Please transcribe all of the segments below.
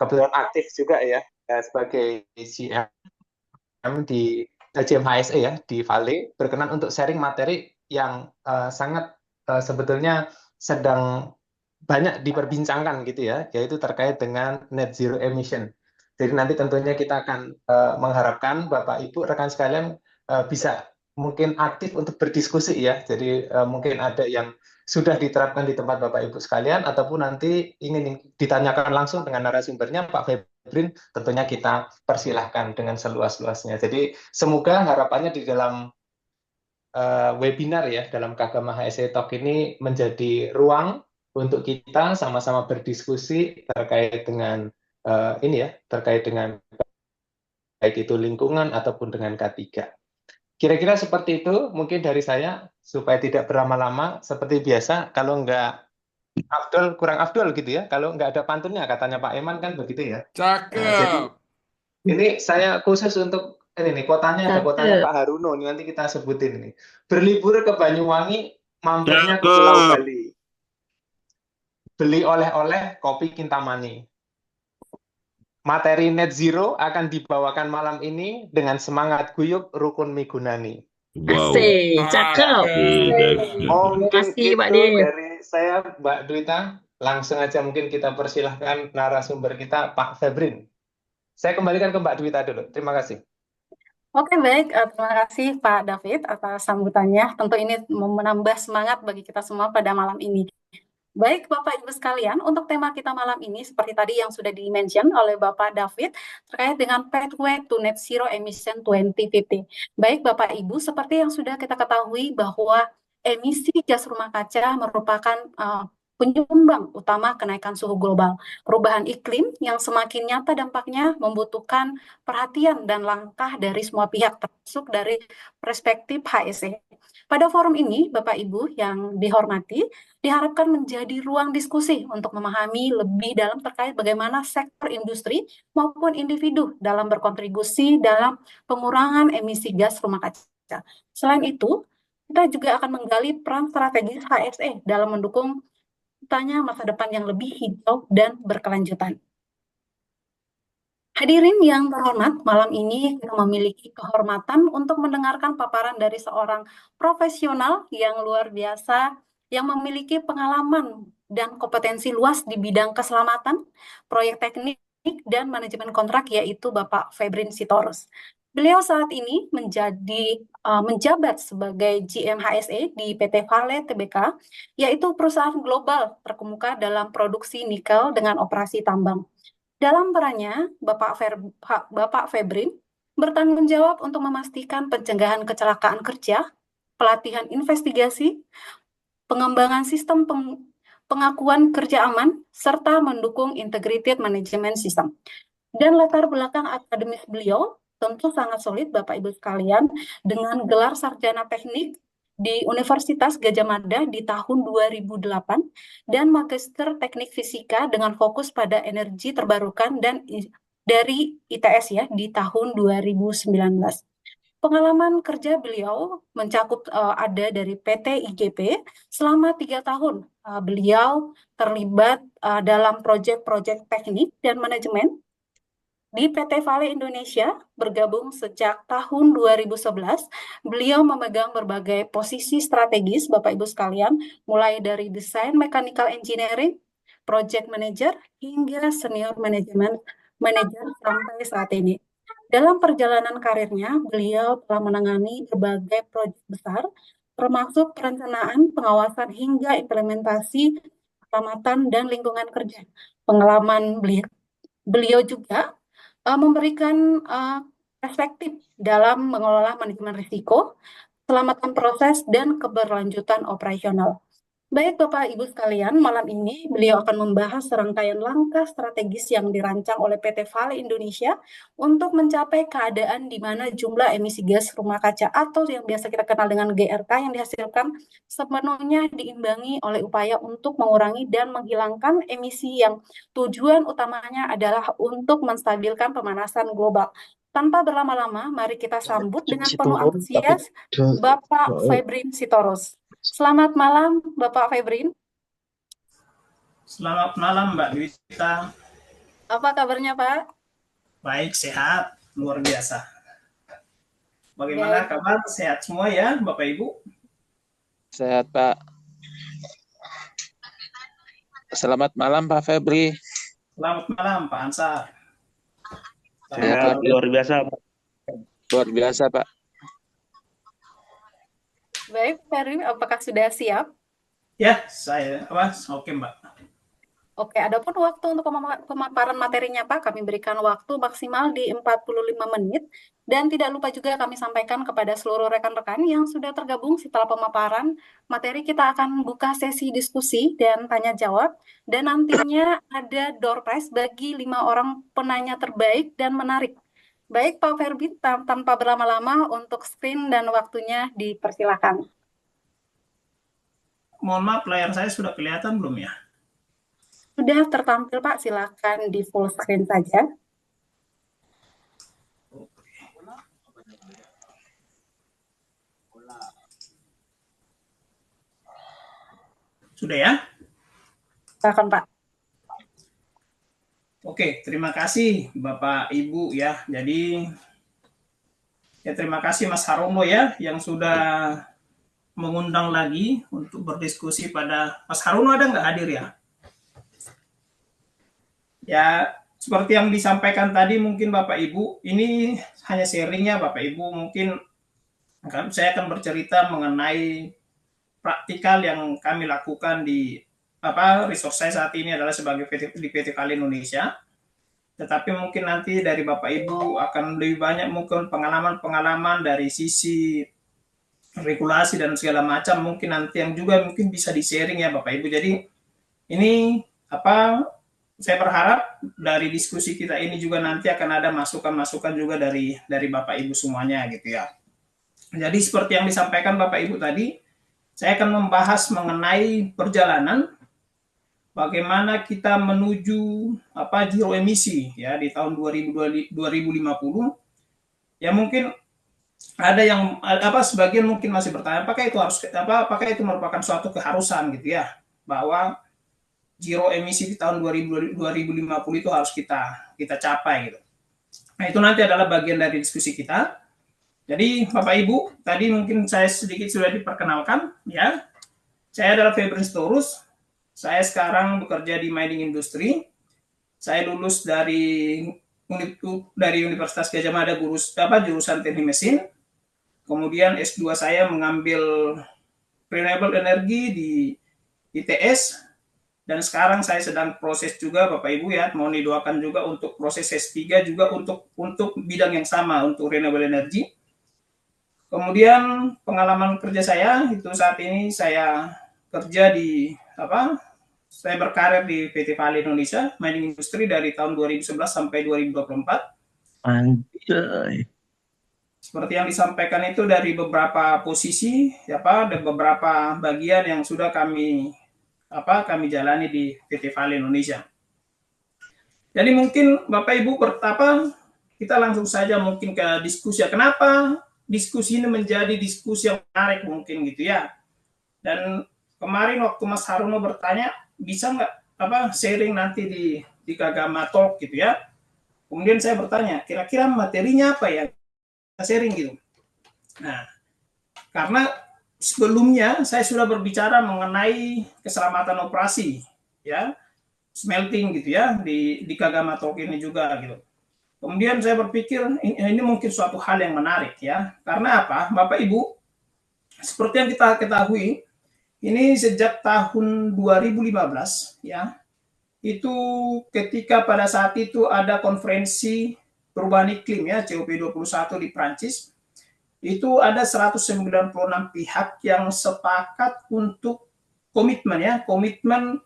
kebetulan aktif juga ya, sebagai GM di GM HSE ya di Vale, berkenan untuk sharing materi yang sangat sebetulnya sedang banyak diperbincangkan gitu ya, yaitu terkait dengan net zero emission. Jadi nanti tentunya kita akan mengharapkan Bapak Ibu rekan sekalian bisa mungkin aktif untuk berdiskusi ya. Jadi mungkin ada yang sudah diterapkan di tempat Bapak Ibu sekalian ataupun nanti ingin ditanyakan langsung dengan narasumbernya Pak Febrin, tentunya kita persilahkan dengan seluas-luasnya. Jadi semoga harapannya di dalam webinar ya dalam Kagama HSE Talk ini menjadi ruang untuk kita sama-sama berdiskusi terkait dengan ini ya, terkait dengan baik itu lingkungan ataupun dengan K3. Kira-kira seperti itu mungkin dari saya supaya tidak berlama-lama seperti biasa. Kalau nggak Abdul kurang Abdul gitu ya. Kalau nggak ada pantunnya katanya Pak Eman kan begitu ya. Jadi Cakep. ini saya khusus untuk ini nih kotanya ada kotanya Cakep. Pak Haruno ini nanti kita sebutin ini. Berlibur ke Banyuwangi, mampirnya ke Pulau Cakep. Bali. Beli oleh-oleh kopi Kintamani. Materi net zero akan dibawakan malam ini dengan semangat guyup rukun migunani. Wow. Asik, cakep. Tidak. Terima Mungkin kasih Pak itu Dev. dari saya, Mbak Dwita. Langsung aja mungkin kita persilahkan narasumber kita, Pak Febrin. Saya kembalikan ke Mbak Dwita dulu. Terima kasih. Oke, baik. Terima kasih Pak David atas sambutannya. Tentu ini menambah semangat bagi kita semua pada malam ini. Baik, Bapak Ibu sekalian, untuk tema kita malam ini seperti tadi yang sudah di-mention oleh Bapak David terkait dengan Pathway to Net Zero Emission 2050. Baik, Bapak Ibu, seperti yang sudah kita ketahui bahwa emisi gas rumah kaca merupakan penyumbang utama kenaikan suhu global. Perubahan iklim yang semakin nyata dampaknya membutuhkan perhatian dan langkah dari semua pihak, termasuk dari perspektif HSE. Pada forum ini, Bapak Ibu yang dihormati, diharapkan menjadi ruang diskusi untuk memahami lebih dalam terkait bagaimana sektor industri maupun individu dalam berkontribusi dalam pengurangan emisi gas rumah kaca. Selain itu, kita juga akan menggali peran strategis HSE dalam mendukung terciptanya masa depan yang lebih hijau dan berkelanjutan. Hadirin yang terhormat, malam ini kita memiliki kehormatan untuk mendengarkan paparan dari seorang profesional yang luar biasa yang memiliki pengalaman dan kompetensi luas di bidang keselamatan, proyek teknik, dan manajemen kontrak, yaitu Bapak Febrin Sitorus. Beliau saat ini menjabat sebagai GM HSE di PT Vale Tbk, yaitu perusahaan global terkemuka dalam produksi nikel dengan operasi tambang. Dalam perannya, Bapak Febrin bertanggung jawab untuk memastikan pencegahan kecelakaan kerja, pelatihan investigasi, pengembangan sistem pengakuan kerja aman, serta mendukung integrated management system. Dan latar belakang akademis beliau tentu sangat solid, Bapak Ibu sekalian, dengan gelar sarjana teknik di Universitas Gadjah Mada di tahun 2008 dan magister teknik fisika dengan fokus pada energi terbarukan dan dari ITS ya di tahun 2019. Pengalaman kerja beliau mencakup ada dari PT IGP selama 3 tahun. Beliau terlibat dalam proyek-proyek teknik dan manajemen di PT Vale Indonesia, bergabung sejak tahun 2011, beliau memegang berbagai posisi strategis, Bapak Ibu sekalian, mulai dari desain mechanical engineering, project manager, hingga senior manajemen manager sampai saat ini. Dalam perjalanan karirnya, beliau telah menangani berbagai proyek besar, termasuk perencanaan, pengawasan, hingga implementasi keselamatan dan lingkungan kerja. Pengalaman beliau juga memberikan perspektif dalam mengelola manajemen risiko, keselamatan proses, dan keberlanjutan operasional. Baik Bapak Ibu sekalian, malam ini beliau akan membahas serangkaian langkah strategis yang dirancang oleh PT Vale Indonesia untuk mencapai keadaan di mana jumlah emisi gas rumah kaca atau yang biasa kita kenal dengan GRK yang dihasilkan sepenuhnya diimbangi oleh upaya untuk mengurangi dan menghilangkan emisi yang tujuan utamanya adalah untuk menstabilkan pemanasan global. Tanpa berlama-lama, mari kita sambut dengan penuh antusias Bapak Febrin Sitorus. Selamat malam, Bapak Febrin. Selamat malam, Mbak Dwita. Apa kabarnya, Pak? Baik, sehat, luar biasa. Bagaimana Baik, kabar? Sehat semua ya, Bapak Ibu? Sehat, Pak. Selamat malam, Pak Febri. Selamat malam, Pak Ansar. Sehat, luar biasa, Pak. Luar biasa, Pak. baik, Ferry, apakah sudah siap? Ya, saya oke, Mbak. Oke, adapun waktu untuk pemaparan materinya, Pak, kami berikan waktu maksimal di 45 menit. Dan tidak lupa juga kami sampaikan kepada seluruh rekan-rekan yang sudah tergabung setelah pemaparan materi, kita akan buka sesi diskusi dan tanya jawab. Dan nantinya ada door prize bagi 5 orang penanya terbaik dan menarik. Baik, Pak Ferbi, tanpa berlama-lama untuk screen dan waktunya dipersilakan. Mohon maaf, layar saya sudah kelihatan belum ya? Sudah tertampil, Pak, silakan di full screen saja. Sudah ya? Silakan, Pak. Oke, terima kasih Bapak Ibu ya. Jadi ya terima kasih Mas Harono ya yang sudah mengundang lagi untuk berdiskusi pada Mas Harono ada nggak hadir ya? Ya, seperti yang disampaikan tadi mungkin Bapak Ibu, ini hanya sharingnya Bapak Ibu, mungkin saya akan bercerita mengenai praktikal yang kami lakukan di resource saya saat ini adalah sebagai di PT Kali Indonesia. Tetapi mungkin nanti dari Bapak Ibu akan lebih banyak mungkin pengalaman-pengalaman dari sisi regulasi dan segala macam, mungkin nanti yang juga mungkin bisa di-sharing ya Bapak Ibu. Jadi ini saya berharap dari diskusi kita ini juga nanti akan ada masukan-masukan juga dari Bapak Ibu semuanya gitu ya. Jadi seperti yang disampaikan Bapak Ibu tadi, saya akan membahas mengenai perjalanan bagaimana kita menuju zero emisi ya di tahun 2050. Ya mungkin ada yang sebagian mungkin masih bertanya apakah itu merupakan suatu keharusan gitu ya, bahwa zero emisi di tahun 2050 itu harus kita capai gitu. Nah, itu nanti adalah bagian dari diskusi kita. Jadi Bapak Ibu, tadi mungkin saya sedikit sudah diperkenalkan ya. Saya adalah Febri Sitorus. Saya sekarang bekerja di mining industry. Saya lulus dari Universitas Gadjah Mada jurusan Teknik Mesin. Kemudian S2 saya mengambil renewable energy di ITS. Dan sekarang saya sedang proses juga Bapak Ibu ya, mau didoakan juga untuk proses S3 juga untuk bidang yang sama untuk renewable energy. Kemudian pengalaman kerja saya itu saat ini saya kerja di saya berkarir di PT Vale Indonesia Mining Industry dari tahun 2011 sampai 2024. Anjay. Seperti yang disampaikan itu dari beberapa posisi dan beberapa bagian yang sudah kami jalani di PT Vale Indonesia. Jadi mungkin Bapak Ibu kita langsung saja mungkin ke diskusi. Kenapa diskusi ini menjadi diskusi yang menarik mungkin gitu ya. Dan kemarin waktu Mas Harono bertanya, bisa nggak sharing nanti di Kagama Talk gitu ya. Kemudian saya bertanya, kira-kira materinya apa ya kita sharing gitu. Nah, karena sebelumnya saya sudah berbicara mengenai keselamatan operasi ya, smelting gitu ya di Kagama Talk ini juga gitu. Kemudian saya berpikir ini mungkin suatu hal yang menarik ya. Karena apa? Bapak Ibu, seperti yang kita ketahui, ini sejak tahun 2015 ya. Itu ketika pada saat itu ada konferensi perubahan iklim ya, COP21 di Prancis. Itu ada 196 pihak yang sepakat untuk komitmen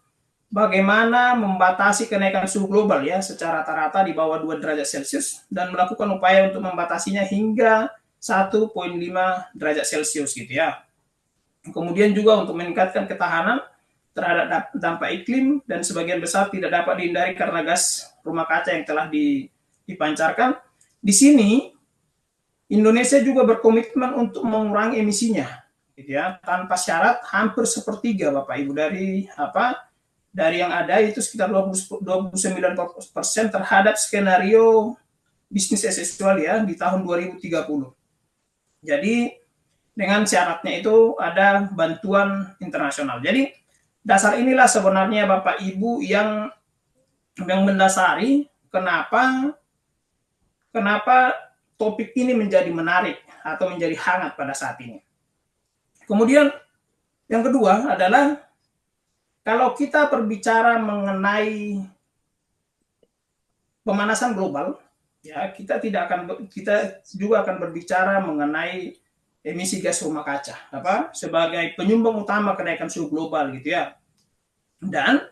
bagaimana membatasi kenaikan suhu global ya secara rata-rata di bawah 2 derajat Celcius dan melakukan upaya untuk membatasinya hingga 1,5 derajat Celcius gitu ya. Kemudian juga untuk meningkatkan ketahanan terhadap dampak iklim dan sebagian besar tidak dapat dihindari karena gas rumah kaca yang telah dipancarkan. Di sini Indonesia juga berkomitmen untuk mengurangi emisinya gitu ya, tanpa syarat hampir sepertiga Bapak Ibu dari yang ada itu sekitar 29% terhadap skenario bisnis as usual ya di tahun 2030. Jadi dengan syaratnya itu ada bantuan internasional. Jadi dasar inilah sebenarnya Bapak Ibu yang mendasari kenapa topik ini menjadi menarik atau menjadi hangat pada saat ini. Kemudian yang kedua adalah kalau kita berbicara mengenai pemanasan global, ya kita juga akan berbicara mengenai emisi gas rumah kaca, sebagai penyumbang utama kenaikan suhu global gitu ya. Dan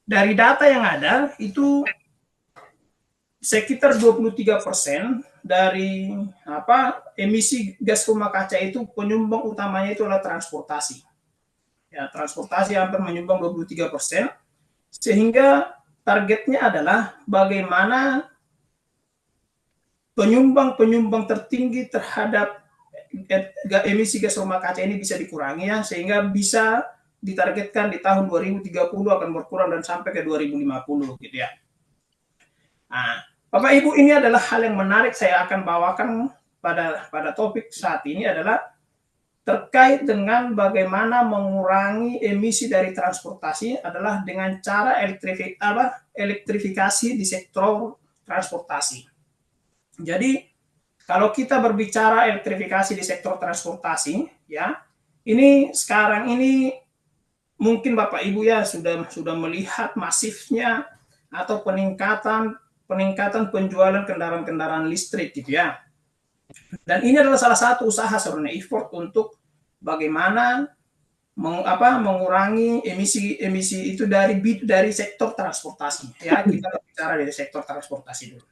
dari data yang ada itu sekitar 23% dari emisi gas rumah kaca itu penyumbang utamanya itu adalah transportasi. Ya, transportasi hampir menyumbang 23%, sehingga targetnya adalah bagaimana penyumbang tertinggi terhadap emisi gas rumah kaca ini bisa dikurangi ya, sehingga bisa ditargetkan di tahun 2030 akan berkurang dan sampai ke 2050 gitu ya. Nah, Bapak Ibu, ini adalah hal yang menarik saya akan bawakan pada topik saat ini adalah terkait dengan bagaimana mengurangi emisi dari transportasi adalah dengan cara elektrifikasi di sektor transportasi. Jadi kalau kita berbicara elektrifikasi di sektor transportasi, ya, ini sekarang ini mungkin Bapak Ibu ya sudah melihat masifnya atau peningkatan penjualan kendaraan listrik gitu ya. Dan ini adalah salah satu usaha sebenarnya effort untuk bagaimana mengurangi emisi itu dari sektor transportasi ya. Kita berbicara dari sektor transportasi dulu.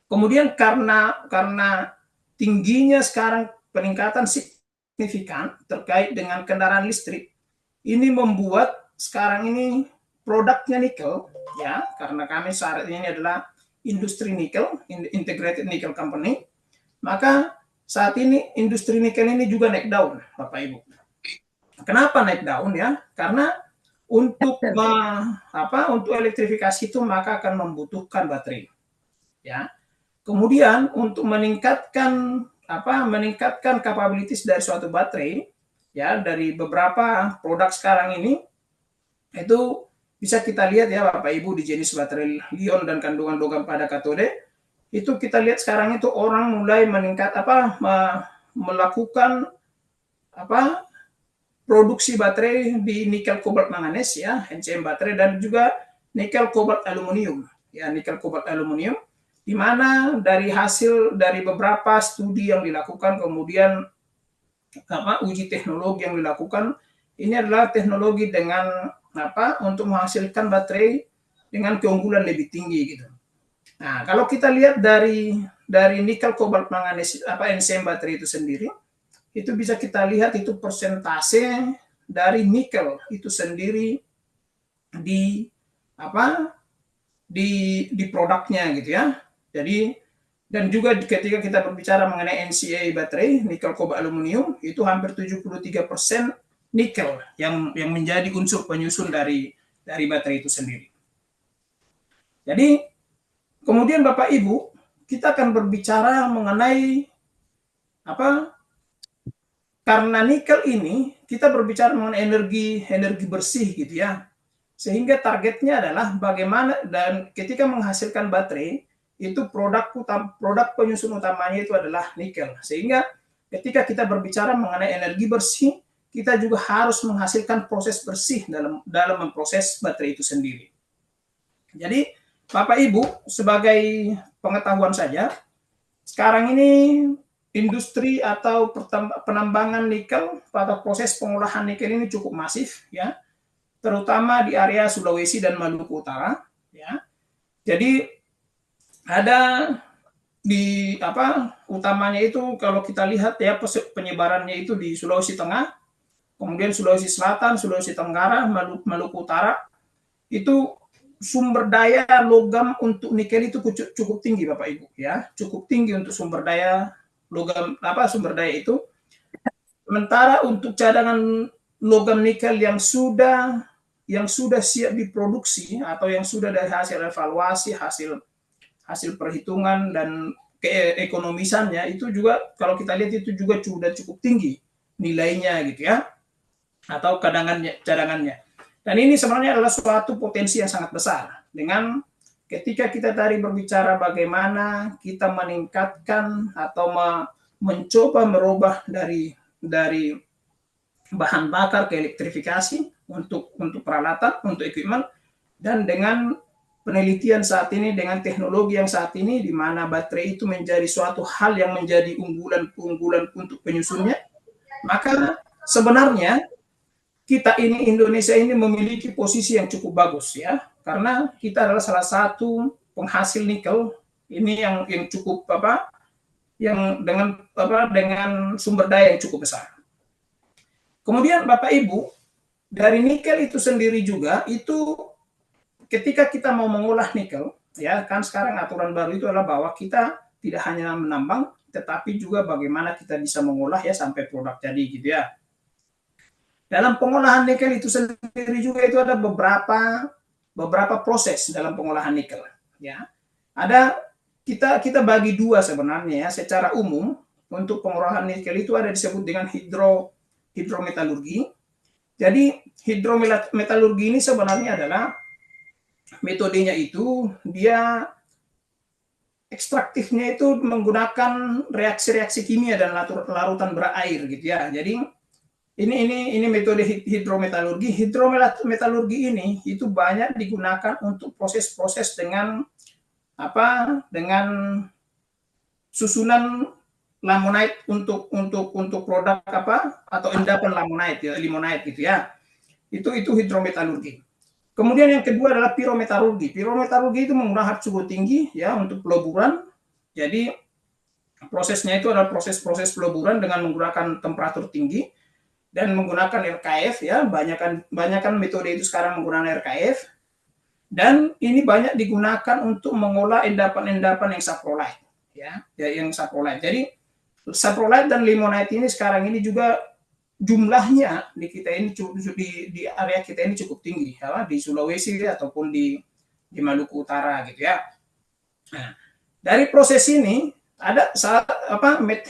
Kemudian karena tingginya sekarang peningkatan signifikan terkait dengan kendaraan listrik, ini membuat sekarang ini produknya nikel ya, karena kami saat ini adalah industri nikel, integrated nickel company, maka saat ini industri nikel ini juga naik daun, Bapak Ibu. Kenapa naik daun ya? Karena untuk elektrifikasi itu maka akan membutuhkan baterai. Ya. Kemudian untuk meningkatkan capabilities dari suatu baterai ya, dari beberapa produk sekarang ini itu bisa kita lihat ya Bapak Ibu di jenis baterai lion dan kandungan logam pada katode. Itu kita lihat sekarang itu orang mulai melakukan produksi baterai di nikel kobalt manganes ya, NCM baterai, dan juga nikel kobalt aluminium ya, nikel kobalt aluminium, di mana dari hasil dari beberapa studi yang dilakukan, kemudian uji teknologi yang dilakukan, ini adalah teknologi dengan untuk menghasilkan baterai dengan keunggulan lebih tinggi gitu. Nah, kalau kita lihat dari nikel kobalt manganes NCM baterai itu sendiri, itu bisa kita lihat itu persentase dari nikel itu sendiri di produknya gitu ya. Jadi, dan juga ketika kita berbicara mengenai NCA baterai, nikel kobalt aluminium, itu hampir 73% nikel yang menjadi unsur penyusun dari baterai itu sendiri. Jadi, kemudian Bapak Ibu, kita akan berbicara mengenai karena nikel ini kita berbicara mengenai energi bersih gitu ya. Sehingga targetnya adalah bagaimana, dan ketika menghasilkan baterai itu produk penyusun utamanya itu adalah nikel. Sehingga ketika kita berbicara mengenai energi bersih, kita juga harus menghasilkan proses bersih dalam memproses baterai itu sendiri. Jadi Bapak Ibu, sebagai pengetahuan saja, sekarang ini industri atau penambangan nikel pada proses pengolahan nikel ini cukup masif ya, terutama di area Sulawesi dan Maluku Utara ya. Jadi ada di utamanya itu kalau kita lihat ya, penyebarannya itu di Sulawesi Tengah, kemudian Sulawesi Selatan, Sulawesi Tenggara, Maluku Utara. Itu sumber daya logam untuk nikel itu cukup tinggi Bapak Ibu ya, cukup tinggi untuk sumber daya logam sumber daya itu. Sementara untuk cadangan logam nikel yang sudah yang sudah siap diproduksi atau yang sudah dari hasil evaluasi, hasil perhitungan dan keekonomisannya itu juga kalau kita lihat itu juga sudah cukup tinggi nilainya gitu ya, atau cadangannya. Dan ini sebenarnya adalah suatu potensi yang sangat besar. Dengan ketika kita tadi berbicara bagaimana kita meningkatkan atau mencoba merubah dari bahan bakar ke elektrifikasi untuk peralatan, untuk equipment, dan dengan penelitian saat ini dengan teknologi yang saat ini di mana baterai itu menjadi suatu hal yang menjadi unggulan untuk penyusunnya, maka sebenarnya kita ini Indonesia ini memiliki posisi yang cukup bagus ya, karena kita adalah salah satu penghasil nikel ini yang cukup yang dengan sumber daya yang cukup besar. Kemudian Bapak Ibu, dari nikel itu sendiri juga itu ketika kita mau mengolah nikel, ya kan sekarang aturan baru itu adalah bahwa kita tidak hanya menambang, tetapi juga bagaimana kita bisa mengolah ya sampai produk jadi gitu ya. Dalam pengolahan nikel itu sendiri juga itu ada beberapa proses dalam pengolahan nikel. Ya, ada kita bagi dua sebenarnya ya, secara umum untuk pengolahan nikel itu ada disebut dengan hidrometalurgi. Jadi hidrometalurgi ini sebenarnya adalah metodenya itu dia ekstraktifnya itu menggunakan reaksi-reaksi kimia dan larutan berair gitu ya. Jadi ini metode hidrometalurgi. Hidrometalurgi ini itu banyak digunakan untuk proses-proses dengan susunan lamonite untuk produk atau endapan limonite gitu ya. Itu hidrometalurgi. Kemudian yang kedua adalah pirometalurgi. Pirometalurgi itu menggunakan suhu tinggi ya untuk peleburan. Jadi prosesnya itu adalah proses peleburan dengan menggunakan temperatur tinggi dan menggunakan RKF ya. Banyakan metode itu sekarang menggunakan RKF. Dan ini banyak digunakan untuk mengolah endapan-endapan yang saprolite ya, yang saprolite. Jadi saprolite dan limonite ini sekarang ini juga jumlahnya di kita ini di area kita ini cukup tinggi ya, di Sulawesi ataupun di Maluku Utara gitu ya. Nah, dari proses ini ada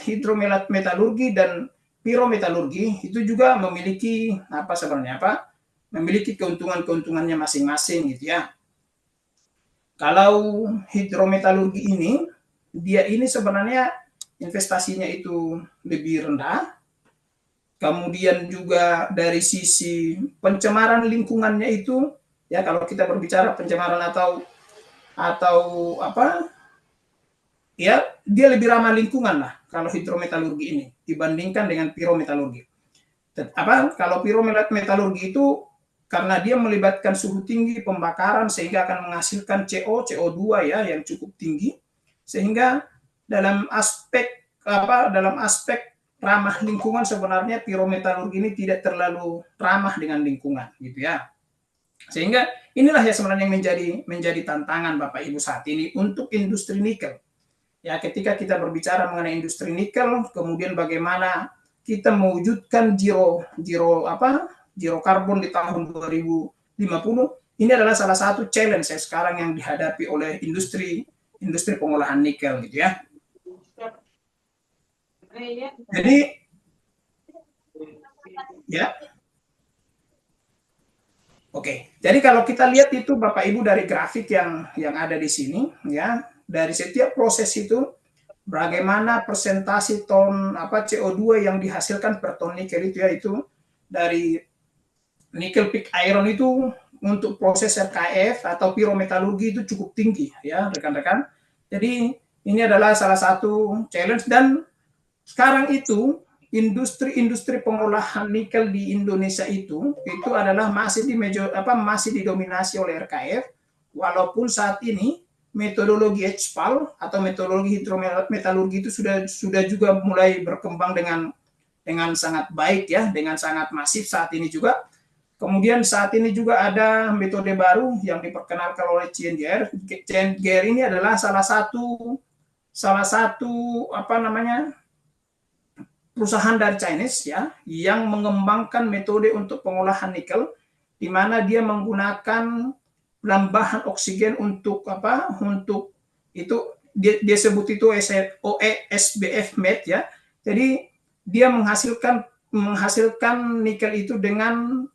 hidrometalurgi dan pirometalurgi itu juga memiliki memiliki keuntungannya masing-masing gitu ya. Kalau hidrometalurgi ini dia ini sebenarnya investasinya itu lebih rendah. Kemudian juga dari sisi pencemaran lingkungannya itu ya, kalau kita berbicara pencemaran atau ya dia lebih ramah lingkungan lah kalau hidrometalurgi ini dibandingkan dengan pirometalurgi. Kalau pirometalurgi itu karena dia melibatkan suhu tinggi pembakaran sehingga akan menghasilkan CO2 ya yang cukup tinggi, sehingga dalam aspek ramah lingkungan sebenarnya pirometalurgi ini tidak terlalu ramah dengan lingkungan gitu ya. Sehingga inilah ya sebenarnya yang menjadi tantangan Bapak Ibu saat ini untuk industri nikel. Ya, ketika kita berbicara mengenai industri nikel, kemudian bagaimana kita mewujudkan zero karbon di tahun 2050, ini adalah salah satu challenge sekarang yang dihadapi oleh industri pengolahan nikel gitu ya. Jadi ya. Oke. Jadi kalau kita lihat itu Bapak Ibu dari grafik yang ada di sini ya, dari setiap proses itu bagaimana persentase ton CO2 yang dihasilkan per ton nikel itu, yaitu dari nikel pig iron itu untuk proses RKF atau pirometalurgi itu cukup tinggi ya rekan-rekan. Jadi ini adalah salah satu challenge, dan sekarang itu industri pengolahan nikel di Indonesia itu adalah masih didominasi oleh RKF, walaupun saat ini metodologi HPAL atau metodologi hidrometalurgi itu sudah juga mulai berkembang dengan sangat baik ya, dengan sangat masif saat ini juga. Kemudian saat ini juga ada metode baru yang diperkenalkan oleh CNGR. CNGR ini adalah salah satu perusahaan dari Chinese ya yang mengembangkan metode untuk pengolahan nikel, di mana dia menggunakan penambahan oksigen untuk apa? Untuk itu dia sebut itu OESBF MET ya. Jadi dia menghasilkan nikel itu dengan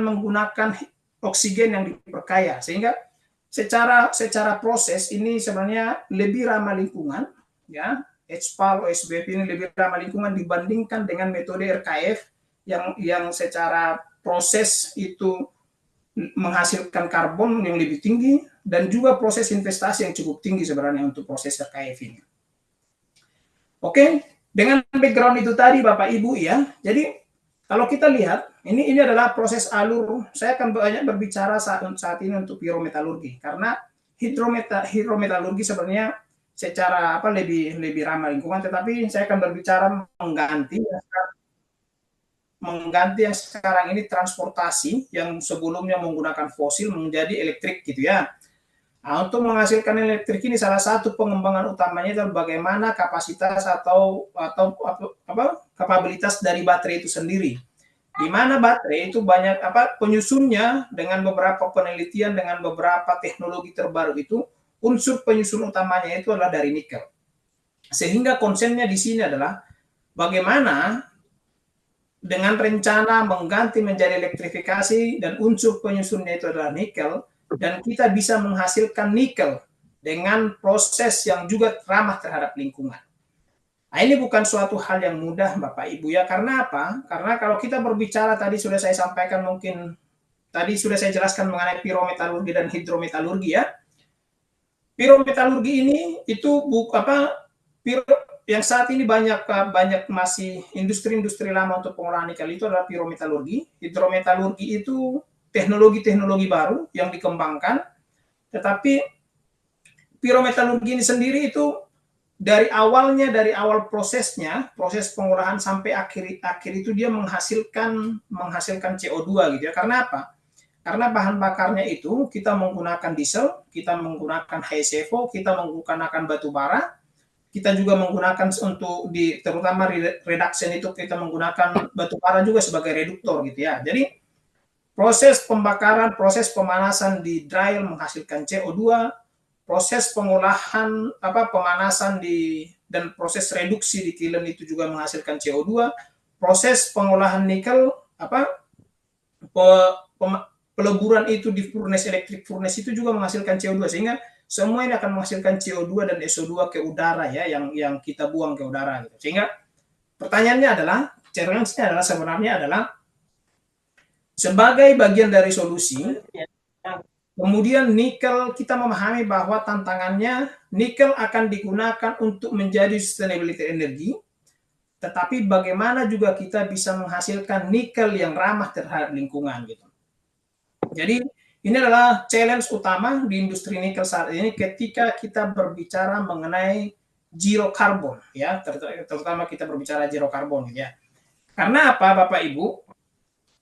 menggunakan oksigen yang diperkaya, sehingga secara proses ini sebenarnya lebih ramah lingkungan ya. HPAL OSBF ini lebih ramah lingkungan dibandingkan dengan metode RKF yang secara proses itu menghasilkan karbon yang lebih tinggi dan juga proses investasi yang cukup tinggi sebenarnya untuk proses RKF ini. Oke, dengan background itu tadi Bapak Ibu ya. Jadi kalau kita lihat ini adalah proses alur. Saya akan banyak berbicara saat ini untuk pirometalurgi karena hidrometalurgi sebenarnya secara lebih ramah lingkungan, tetapi saya akan berbicara mengganti yang sekarang ini transportasi yang sebelumnya menggunakan fosil menjadi elektrik gitu ya. Nah, untuk menghasilkan elektrik ini salah satu pengembangan utamanya adalah bagaimana kapasitas atau kapabilitas dari baterai itu sendiri. Di mana baterai itu banyak penyusunnya dengan beberapa penelitian dengan beberapa teknologi terbaru itu unsur penyusun utamanya itu adalah dari nikel. Sehingga konsennya di sini adalah bagaimana dengan rencana mengganti menjadi elektrifikasi dan unsur penyusunnya itu adalah nikel, dan kita bisa menghasilkan nikel dengan proses yang juga ramah terhadap lingkungan. Nah, ini bukan suatu hal yang mudah Bapak Ibu ya, karena apa? Karena kalau kita berbicara tadi sudah saya sampaikan, mungkin tadi sudah saya jelaskan mengenai pirometalurgi dan hidrometalurgi ya. Pirometalurgi ini itu yang saat ini banyak masih industri-industri lama untuk pengolahan nikel itu adalah pirometalurgi. Hidrometalurgi itu teknologi-teknologi baru yang dikembangkan, tetapi pirometalurgi ini sendiri itu dari awal prosesnya, proses pengolahan sampai akhir itu dia menghasilkan CO2 gitu ya. Karena apa? Karena bahan bakarnya itu kita menggunakan diesel, kita menggunakan HSFO, kita menggunakan batu bara, kita juga menggunakan untuk terutama reduction itu kita menggunakan batu bara juga sebagai reduktor gitu ya. Jadi proses pembakaran, proses pemanasan di dryel menghasilkan CO2, proses pengolahan pemanasan dan proses reduksi di kiln itu juga menghasilkan CO2, proses pengolahan nikel peleburan itu di furnace electric furnace itu juga menghasilkan CO2, sehingga semua ini akan menghasilkan CO2 dan SO2 ke udara ya, yang kita buang ke udara gitu. Sehingga pertanyaannya adalah, challenge-nya sebenarnya adalah sebagai bagian dari solusi. Kemudian nikel, kita memahami bahwa tantangannya nikel akan digunakan untuk menjadi sustainability energy, tetapi bagaimana juga kita bisa menghasilkan nikel yang ramah terhadap lingkungan gitu. Jadi ini adalah challenge utama di industri nikel saat ini ketika kita berbicara mengenai zero carbon ya, terutama kita berbicara zero carbon ya. Karena apa Bapak Ibu?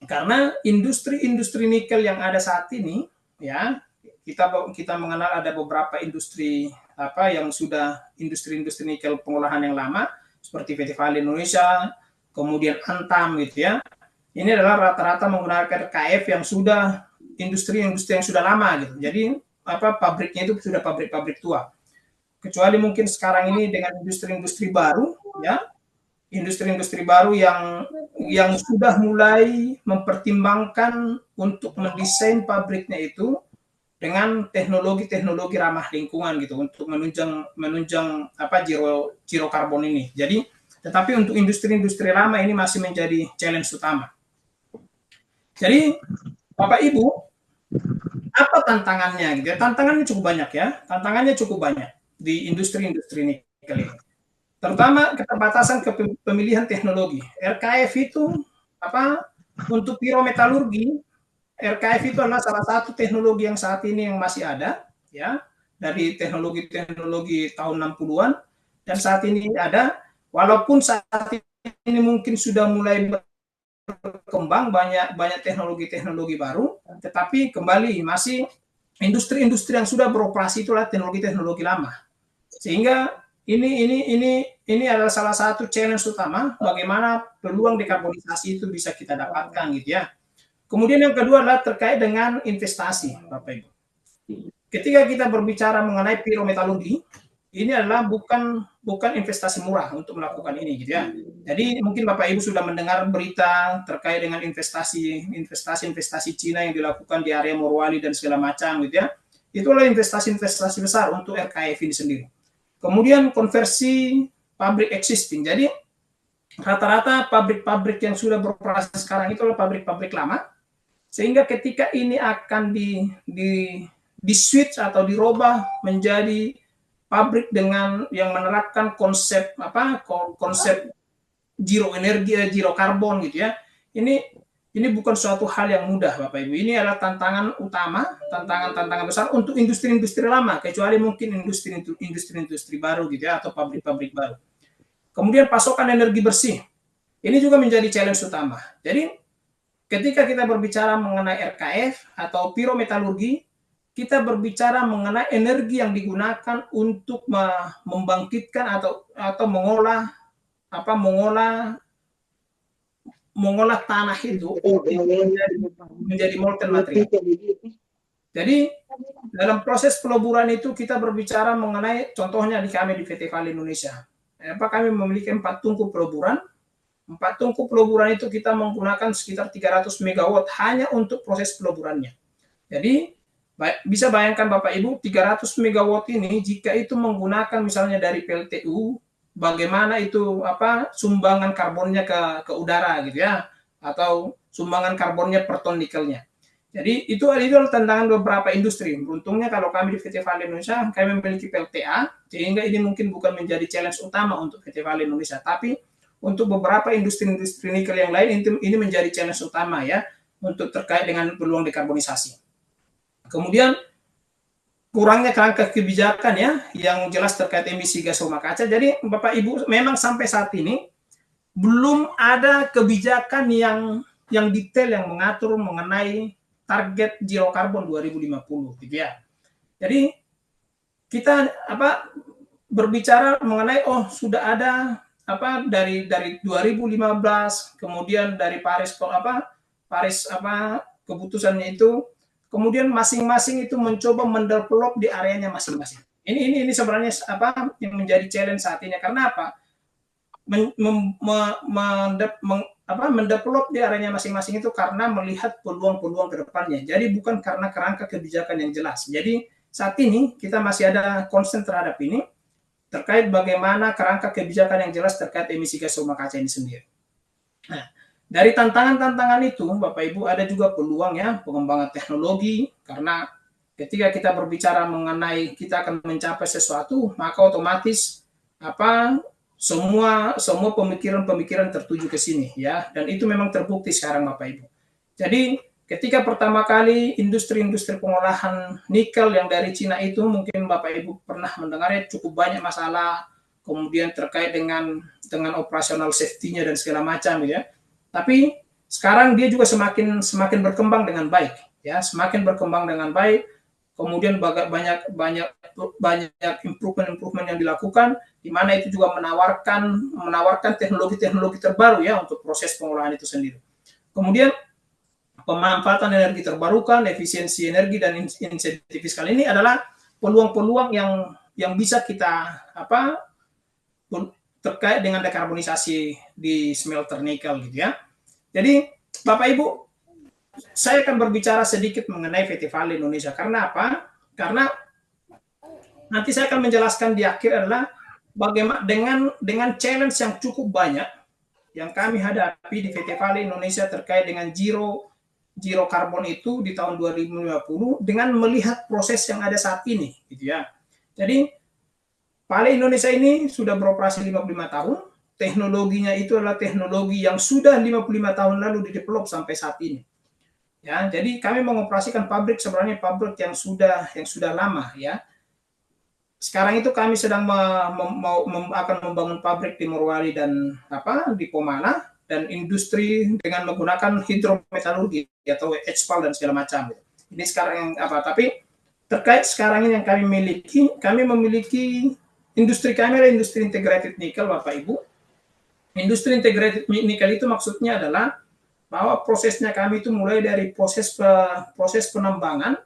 Karena industri nikel yang ada saat ini ya, kita mengenal ada beberapa industri yang sudah industri nikel pengolahan yang lama seperti PT Vale Indonesia, kemudian Antam gitu ya. Ini adalah rata-rata menggunakan KF yang sudah industri yang sudah lama gitu. Jadi pabriknya itu sudah pabrik tua. Kecuali mungkin sekarang ini dengan industri baru ya, industri baru yang sudah mulai mempertimbangkan untuk mendesain pabriknya itu dengan teknologi ramah lingkungan gitu untuk menunjang zero carbon ini. Jadi tetapi untuk industri lama ini masih menjadi challenge utama. Jadi Bapak Ibu, apa tantangannya gitu ya? Tantangannya cukup banyak ya. Tantangannya cukup banyak di industri nikel ini. Terutama keterbatasan pemilihan teknologi. RKF itu untuk pirometalurgi, RKF itu adalah salah satu teknologi yang saat ini yang masih ada ya, dari teknologi tahun 60-an, dan saat ini ada, walaupun saat ini mungkin sudah mulai berkembang banyak teknologi baru, tetapi kembali masih industri yang sudah beroperasi itulah teknologi lama. Sehingga ini adalah salah satu challenge utama bagaimana peluang dekarbonisasi itu bisa kita dapatkan gitu ya. Kemudian yang kedua adalah terkait dengan investasi, Bapak Ibu. Ketika kita berbicara mengenai pirometalurgi, ini adalah bukan investasi murah untuk melakukan ini, gitu ya. Jadi mungkin Bapak Ibu sudah mendengar berita terkait dengan investasi Cina yang dilakukan di area Morowali dan segala macam, gitu ya. Itulah investasi-investasi besar untuk RKEF ini sendiri. Kemudian konversi pabrik existing. Jadi rata-rata pabrik-pabrik yang sudah beroperasi sekarang itu adalah pabrik-pabrik lama, sehingga ketika ini akan di switch atau dirubah menjadi pabrik dengan yang menerapkan konsep zero energi, zero karbon, gitu ya. Ini bukan suatu hal yang mudah, Bapak Ibu. Ini adalah tantangan utama, tantangan besar untuk industri-industri lama, kecuali mungkin industri baru, gitu ya, atau pabrik-pabrik baru. Kemudian pasokan energi bersih. Ini juga menjadi challenge utama. Jadi ketika kita berbicara mengenai RKF atau pirometalurgi, kita berbicara mengenai energi yang digunakan untuk membangkitkan atau mengolah tanah itu menjadi molten material. Jadi dalam proses peleburan itu kita berbicara mengenai, contohnya kami di PT Vale Indonesia. Kami memiliki 4 tungku peleburan. 4 tungku peleburan itu kita menggunakan sekitar 300 megawatt hanya untuk proses peleburannya. Jadi bisa bayangkan Bapak Ibu, 300 megawatt ini jika itu menggunakan misalnya dari PLTU, bagaimana itu sumbangan karbonnya ke udara, gitu ya, atau sumbangan karbonnya per ton nikelnya. Jadi itu adalah tantangan beberapa industri. Beruntungnya kalau kami di PT Vale Indonesia, kami memiliki PLTA, sehingga ini mungkin bukan menjadi challenge utama untuk PT Vale Indonesia, tapi untuk beberapa industri-industri nikel yang lain ini menjadi challenge utama, ya, untuk terkait dengan peluang dekarbonisasi. Kemudian kurangnya kerangka kebijakan, ya, yang jelas terkait emisi gas rumah kaca. Jadi Bapak Ibu, memang sampai saat ini belum ada kebijakan yang detail yang mengatur mengenai target zero carbon 2050, gitu ya. Jadi kita berbicara mengenai sudah ada dari 2015, kemudian dari Paris keputusannya itu, kemudian masing-masing itu mencoba mendevelop di areanya masing-masing. Ini sebenarnya yang menjadi challenge saat ini. Karena apa? Mendevelop di areanya masing-masing itu karena melihat peluang-peluang ke depannya. Jadi bukan karena kerangka kebijakan yang jelas. Jadi saat ini kita masih ada concern terhadap ini, terkait bagaimana kerangka kebijakan yang jelas terkait emisi gas rumah kaca ini sendiri. Nah, dari tantangan-tantangan itu, Bapak Ibu, ada juga peluang, ya, pengembangan teknologi, karena ketika kita berbicara mengenai kita akan mencapai sesuatu, maka otomatis semua pemikiran tertuju ke sini, ya, dan itu memang terbukti sekarang, Bapak Ibu. Jadi ketika pertama kali industri-industri pengolahan nikel yang dari Cina itu, mungkin Bapak Ibu pernah mendengarnya, cukup banyak masalah, kemudian terkait dengan operasional safety-nya dan segala macam, ya. Tapi sekarang dia juga semakin berkembang dengan baik, ya, semakin berkembang dengan baik. Kemudian banyak improvement yang dilakukan, di mana itu juga menawarkan teknologi-teknologi terbaru, ya, untuk proses pengolahan itu sendiri. Kemudian pemanfaatan energi terbarukan, efisiensi energi, dan insentif fiskal ini adalah peluang-peluang yang bisa kita terkait dengan dekarbonisasi di smelter nikel, gitu ya. Jadi Bapak Ibu, saya akan berbicara sedikit mengenai PT Vale Indonesia. Karena apa? Karena nanti saya akan menjelaskan di akhir adalah bagaimana dengan challenge yang cukup banyak yang kami hadapi di PT Vale Indonesia terkait dengan zero carbon itu di tahun 2050 dengan melihat proses yang ada saat ini, gitu ya. Jadi Vale Indonesia ini sudah beroperasi 55 tahun. Teknologinya itu adalah teknologi yang sudah 55 tahun lalu didevelop sampai saat ini. Ya, jadi kami mengoperasikan pabrik, sebenarnya pabrik yang sudah lama, ya. Sekarang itu kami sedang akan membangun pabrik di Morowali dan di Pomala, dan industri dengan menggunakan hidrometalurgi atau HPAL dan segala macam. Ini sekarang yang tapi terkait sekarang ini yang kami memiliki industri kami adalah industri integrated nikel, Bapak Ibu. Industri integrated nikel itu maksudnya adalah bahwa prosesnya kami itu mulai dari proses penambangan,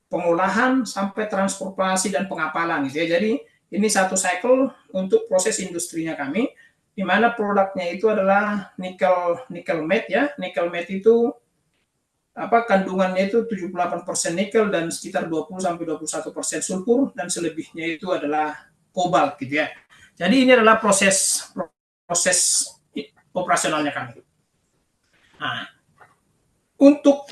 pengolahan sampai transportasi dan pengapalan gitu ya. Jadi ini satu cycle untuk proses industrinya kami, di mana produknya itu adalah nikel matte ya. Nikel matte itu kandungannya itu 78% nikel dan sekitar 20-21% sulfur, dan selebihnya itu adalah kobalt gitu ya. Jadi ini adalah proses operasionalnya kami. Nah, untuk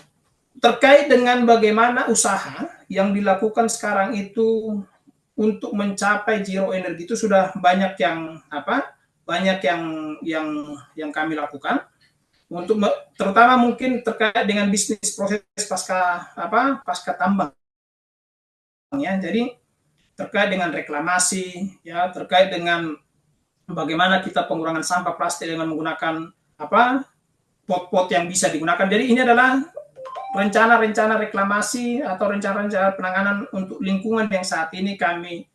terkait dengan bagaimana usaha yang dilakukan sekarang itu untuk mencapai zero energy, itu sudah banyak yang kami lakukan. Untuk terutama mungkin terkait dengan bisnis proses pasca tambang ya. Jadi terkait dengan reklamasi ya, terkait dengan bagaimana kita pengurangan sampah plastik dengan menggunakan pot-pot yang bisa digunakan. Jadi ini adalah rencana-rencana reklamasi atau rencana-rencana penanganan untuk lingkungan yang saat ini kami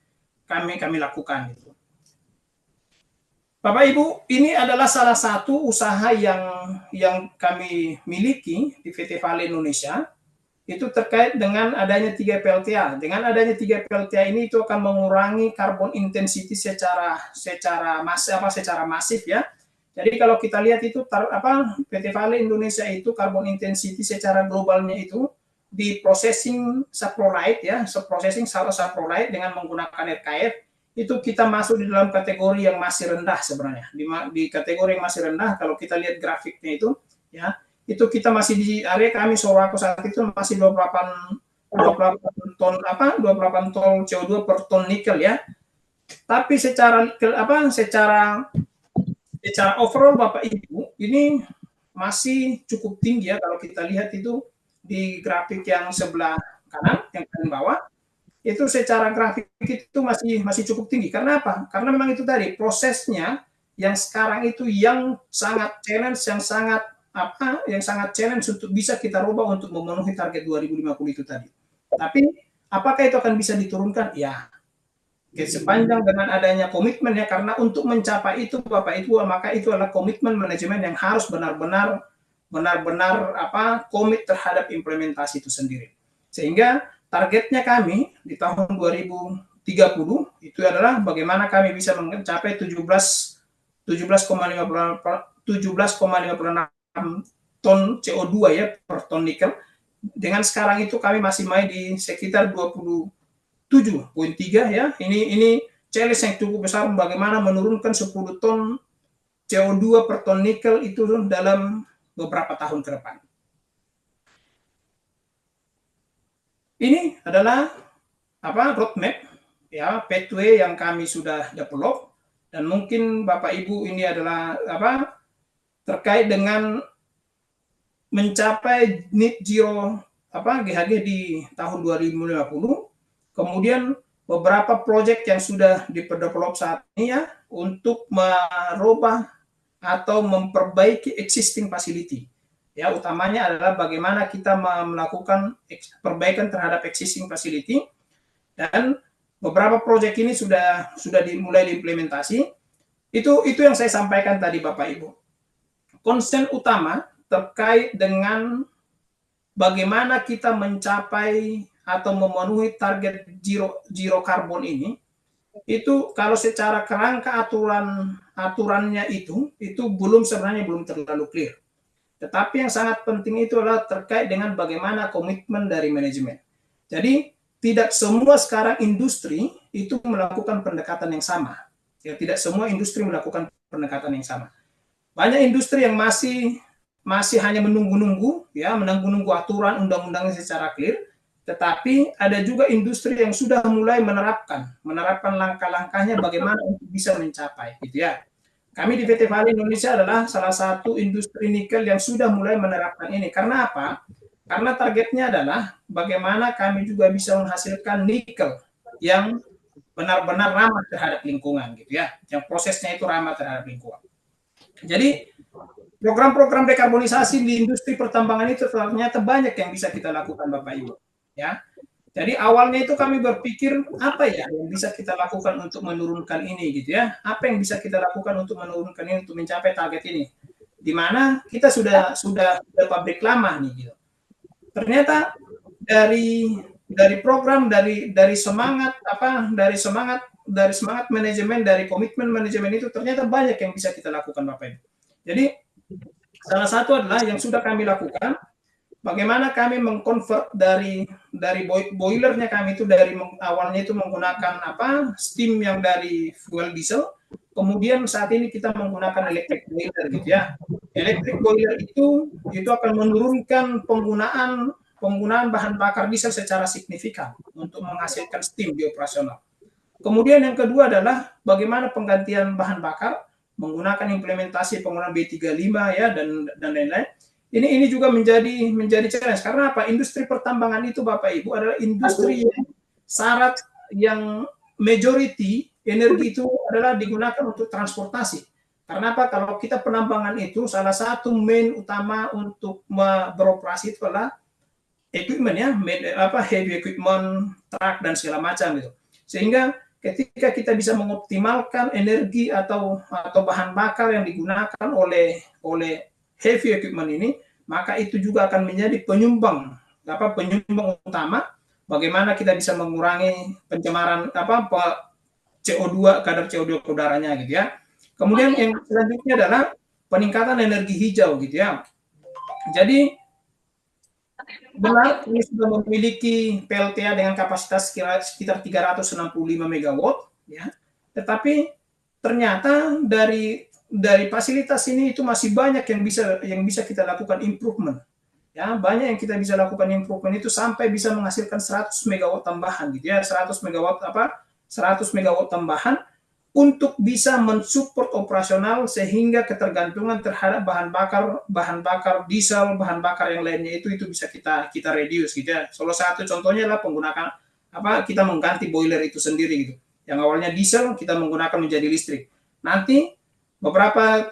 lakukan. Bapak Ibu, ini adalah salah satu usaha yang kami miliki di PT Vale Indonesia. Itu terkait dengan adanya 3 PLTA. Dengan adanya 3 PLTA ini itu akan mengurangi carbon intensity secara masif ya. Jadi kalau kita lihat itu PT Vale Indonesia itu carbon intensity secara globalnya itu di processing saprolite ya, saprolite dengan menggunakan RKF, itu kita masuk di dalam kategori yang masih rendah sebenarnya. Di kategori yang masih rendah, kalau kita lihat grafiknya itu ya, itu kita masih di area kami Sorako saat itu masih 28 ton CO2 per ton nikel ya. Tapi secara overall Bapak Ibu, ini masih cukup tinggi ya. Kalau kita lihat itu di grafik yang sebelah kanan, yang paling bawah, itu secara grafik itu masih cukup tinggi. Karena apa? Karena memang itu tadi prosesnya yang sekarang itu yang sangat challenge untuk bisa kita rubah untuk memenuhi target 2050 itu tadi. Tapi apakah itu akan bisa diturunkan? Ya, sepanjang dengan adanya komitmen ya, karena untuk mencapai itu Bapak Ibu, maka itu adalah komitmen manajemen yang harus benar-benar komit terhadap implementasi itu sendiri. Sehingga targetnya kami di tahun 2030 itu adalah bagaimana kami bisa mencapai 17,56 ton CO2 ya per ton nikel. Dengan sekarang itu kami masih main di sekitar 27,3 ya. Ini challenge yang cukup besar, bagaimana menurunkan 10 ton CO2 per ton nikel itu dalam beberapa tahun ke depan. Ini adalah roadmap ya, pathway yang kami sudah develop, dan mungkin Bapak Ibu ini adalah terkait dengan mencapai net zero GHG di tahun 2050. Kemudian beberapa proyek yang sudah didevelop saat ini ya, untuk merubah atau memperbaiki existing facility. Ya, utamanya adalah bagaimana kita melakukan perbaikan terhadap existing facility, dan beberapa proyek ini sudah dimulai diimplementasi. Itu yang saya sampaikan tadi Bapak Ibu. Concern utama terkait dengan bagaimana kita mencapai atau memenuhi target zero carbon ini, itu kalau secara kerangka aturannya itu sebenarnya belum terlalu clear. Tetapi yang sangat penting itu adalah terkait dengan bagaimana komitmen dari manajemen. Jadi tidak semua sekarang industri itu melakukan pendekatan yang sama. Ya, tidak semua industri melakukan pendekatan yang sama. Banyak industri yang masih hanya menunggu-nunggu aturan undang-undangnya secara clear. Tetapi ada juga industri yang sudah mulai menerapkan langkah-langkahnya bagaimana untuk bisa mencapai, gitu ya. Kami di PT Vale Indonesia adalah salah satu industri nikel yang sudah mulai menerapkan ini. Karena apa? Karena targetnya adalah bagaimana kami juga bisa menghasilkan nikel yang benar-benar ramah terhadap lingkungan, gitu ya. Yang prosesnya itu ramah terhadap lingkungan. Jadi program-program dekarbonisasi di industri pertambangan itu ternyata banyak yang bisa kita lakukan Bapak Ibu. Ya, jadi awalnya itu kami berpikir apa ya yang bisa kita lakukan untuk menurunkan ini, gitu ya. Apa yang bisa kita lakukan untuk menurunkan ini, untuk mencapai target ini. di mana kita sudah pabrik lama nih gitu. Ternyata dari program, dari semangat manajemen, dari komitmen manajemen itu ternyata banyak yang bisa kita lakukan Bapak Ibu. Jadi salah satu adalah yang sudah kami lakukan, bagaimana kami mengkonvert dari boilernya kami itu awalnya itu menggunakan steam yang dari fuel diesel, kemudian saat ini kita menggunakan electric boiler gitu ya. Electric boiler itu akan menurunkan penggunaan bahan bakar diesel secara signifikan untuk menghasilkan steam di operasional. Kemudian yang kedua adalah bagaimana penggantian bahan bakar menggunakan implementasi penggunaan B35 ya dan lain-lain. Ini juga menjadi challenge karena apa? Industri pertambangan itu Bapak Ibu adalah industri yang syarat yang majority energi itu adalah digunakan untuk transportasi. Karena apa? Kalau kita penambangan itu salah satu main utama untuk beroperasi itu adalah equipment ya, heavy equipment, truck dan segala macam gitu. Sehingga ketika kita bisa mengoptimalkan energi atau bahan bakar yang digunakan oleh heavy equipment ini, maka itu juga akan menjadi penyumbang utama bagaimana kita bisa mengurangi pencemaran CO2, kadar CO2 ke udaranya gitu ya. Kemudian yang selanjutnya adalah peningkatan energi hijau gitu ya. Jadi benar, ini sudah memiliki PLTA dengan kapasitas sekitar 365 MW, ya. Tetapi ternyata dari fasilitas ini itu masih banyak yang bisa kita lakukan improvement. Ya, banyak yang kita bisa lakukan improvement itu sampai bisa menghasilkan 100 MW tambahan gitu ya, 100 MW tambahan untuk bisa mensupport operasional sehingga ketergantungan terhadap bahan bakar diesel, bahan bakar yang lainnya itu bisa kita reduce gitu ya. Salah satu contohnya adalah penggunaan kita mengganti boiler itu sendiri gitu. Yang awalnya diesel kita menggunakan menjadi listrik. Nanti beberapa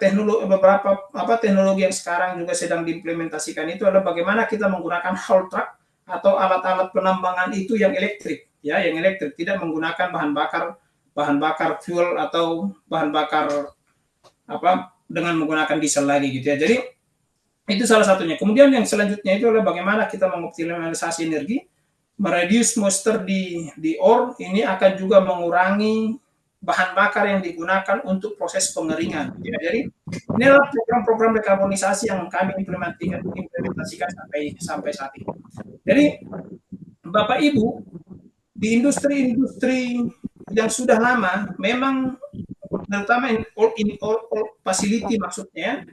teknologi yang sekarang juga sedang diimplementasikan itu adalah bagaimana kita menggunakan haul truck atau alat-alat penambangan itu yang elektrik ya, yang elektrik, tidak menggunakan bahan bakar fuel atau bahan bakar dengan menggunakan diesel lagi gitu ya. Jadi itu salah satunya. Kemudian yang selanjutnya itu adalah bagaimana kita mengoptimalisasi energi, mereduce moisture di ore, ini akan juga mengurangi bahan bakar yang digunakan untuk proses pengeringan. Ya, jadi ini adalah program-program dekarbonisasi yang kami implementasikan sampai saat ini. Jadi Bapak Ibu, di industri-industri yang sudah lama, memang terutama all facility maksudnya,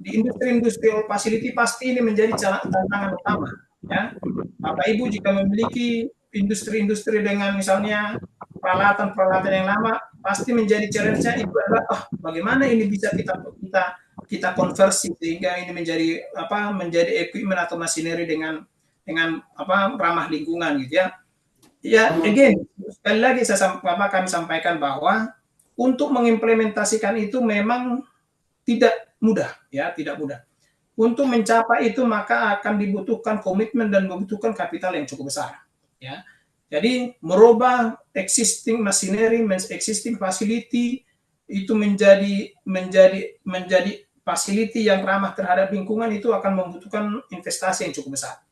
di industri all facility pasti ini menjadi tantangan utama. Ya, Bapak Ibu jika memiliki industri-industri dengan misalnya peralatan yang lama, pasti menjadi challenge-nya itu adalah bagaimana ini bisa kita konversi sehingga ini menjadi equipment atau machinery dengan ramah lingkungan gitu ya. Ya, again, sekali lagi kami sampaikan bahwa untuk mengimplementasikan itu memang tidak mudah ya, tidak mudah. Untuk mencapai itu maka akan dibutuhkan komitmen dan membutuhkan kapital yang cukup besar ya. Jadi merubah existing machinery, existing facility itu menjadi facility yang ramah terhadap lingkungan itu akan membutuhkan investasi yang cukup besar.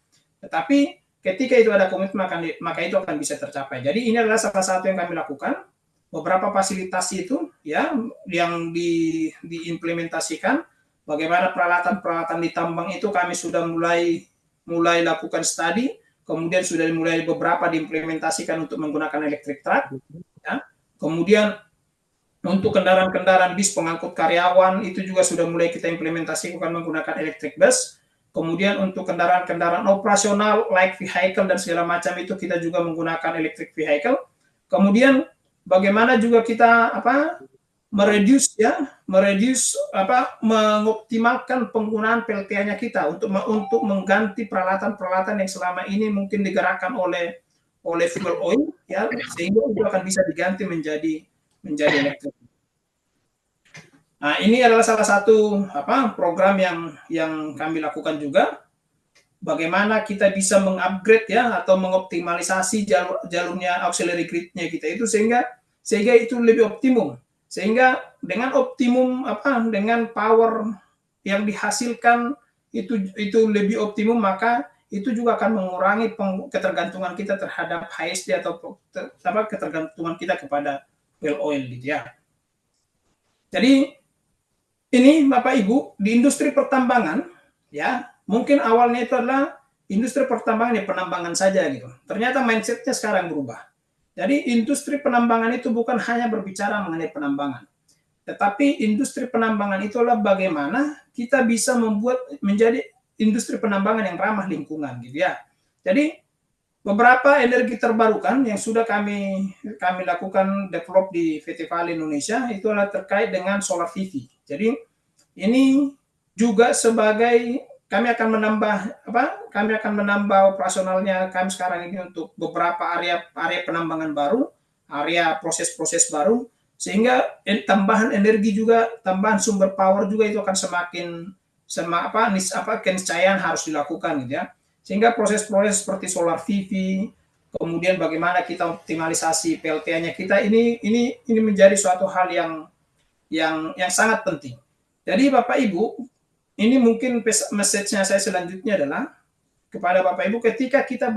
Tetapi ketika itu ada komitmen maka itu akan bisa tercapai. Jadi ini adalah salah satu yang kami lakukan. Beberapa fasilitas itu ya yang diimplementasikan. Bagaimana peralatan-peralatan di tambang itu kami sudah mulai lakukan studi. Kemudian sudah mulai beberapa diimplementasikan untuk menggunakan electric truck. Ya. Kemudian untuk kendaraan-kendaraan bis pengangkut karyawan itu juga sudah mulai kita implementasikan menggunakan electric bus. Kemudian untuk kendaraan-kendaraan operasional, light vehicle dan segala macam itu kita juga menggunakan electric vehicle. Kemudian bagaimana juga kita mengoptimalkan penggunaan PLTA-nya kita untuk mengganti peralatan-peralatan yang selama ini mungkin digerakkan oleh fuel oil ya, sehingga itu akan bisa diganti menjadi elektrik. Nah, ini adalah salah satu program yang kami lakukan juga. Bagaimana kita bisa mengupgrade ya atau mengoptimalisasi jalurnya auxiliary grid-nya kita itu sehingga itu lebih optimum. Sehingga dengan optimum dengan power yang dihasilkan itu lebih optimum, maka itu juga akan mengurangi ketergantungan kita terhadap HSD atau ketergantungan kita kepada well oil gitu ya. Jadi ini Bapak Ibu di industri pertambangan ya, mungkin awalnya itu adalah industri pertambangan ya penambangan saja gitu. Ternyata mindsetnya sekarang berubah. Jadi industri penambangan itu bukan hanya berbicara mengenai penambangan, tetapi industri penambangan itu adalah bagaimana kita bisa membuat menjadi industri penambangan yang ramah lingkungan gitu ya. Jadi beberapa energi terbarukan yang sudah kami lakukan develop di VT Vale Indonesia itu adalah terkait dengan solar PV. Jadi ini juga sebagai kami akan menambah operasionalnya kami sekarang ini untuk beberapa area penambangan baru, area proses-proses baru, sehingga tambahan energi juga, tambahan sumber power juga itu akan semakin keniscayaan harus dilakukan gitu ya. Sehingga proses-proses seperti solar PV, kemudian bagaimana kita optimalisasi PLTA-nya kita ini menjadi suatu hal yang sangat penting. Jadi Bapak Ibu, ini mungkin message-nya saya selanjutnya adalah kepada Bapak Ibu, ketika kita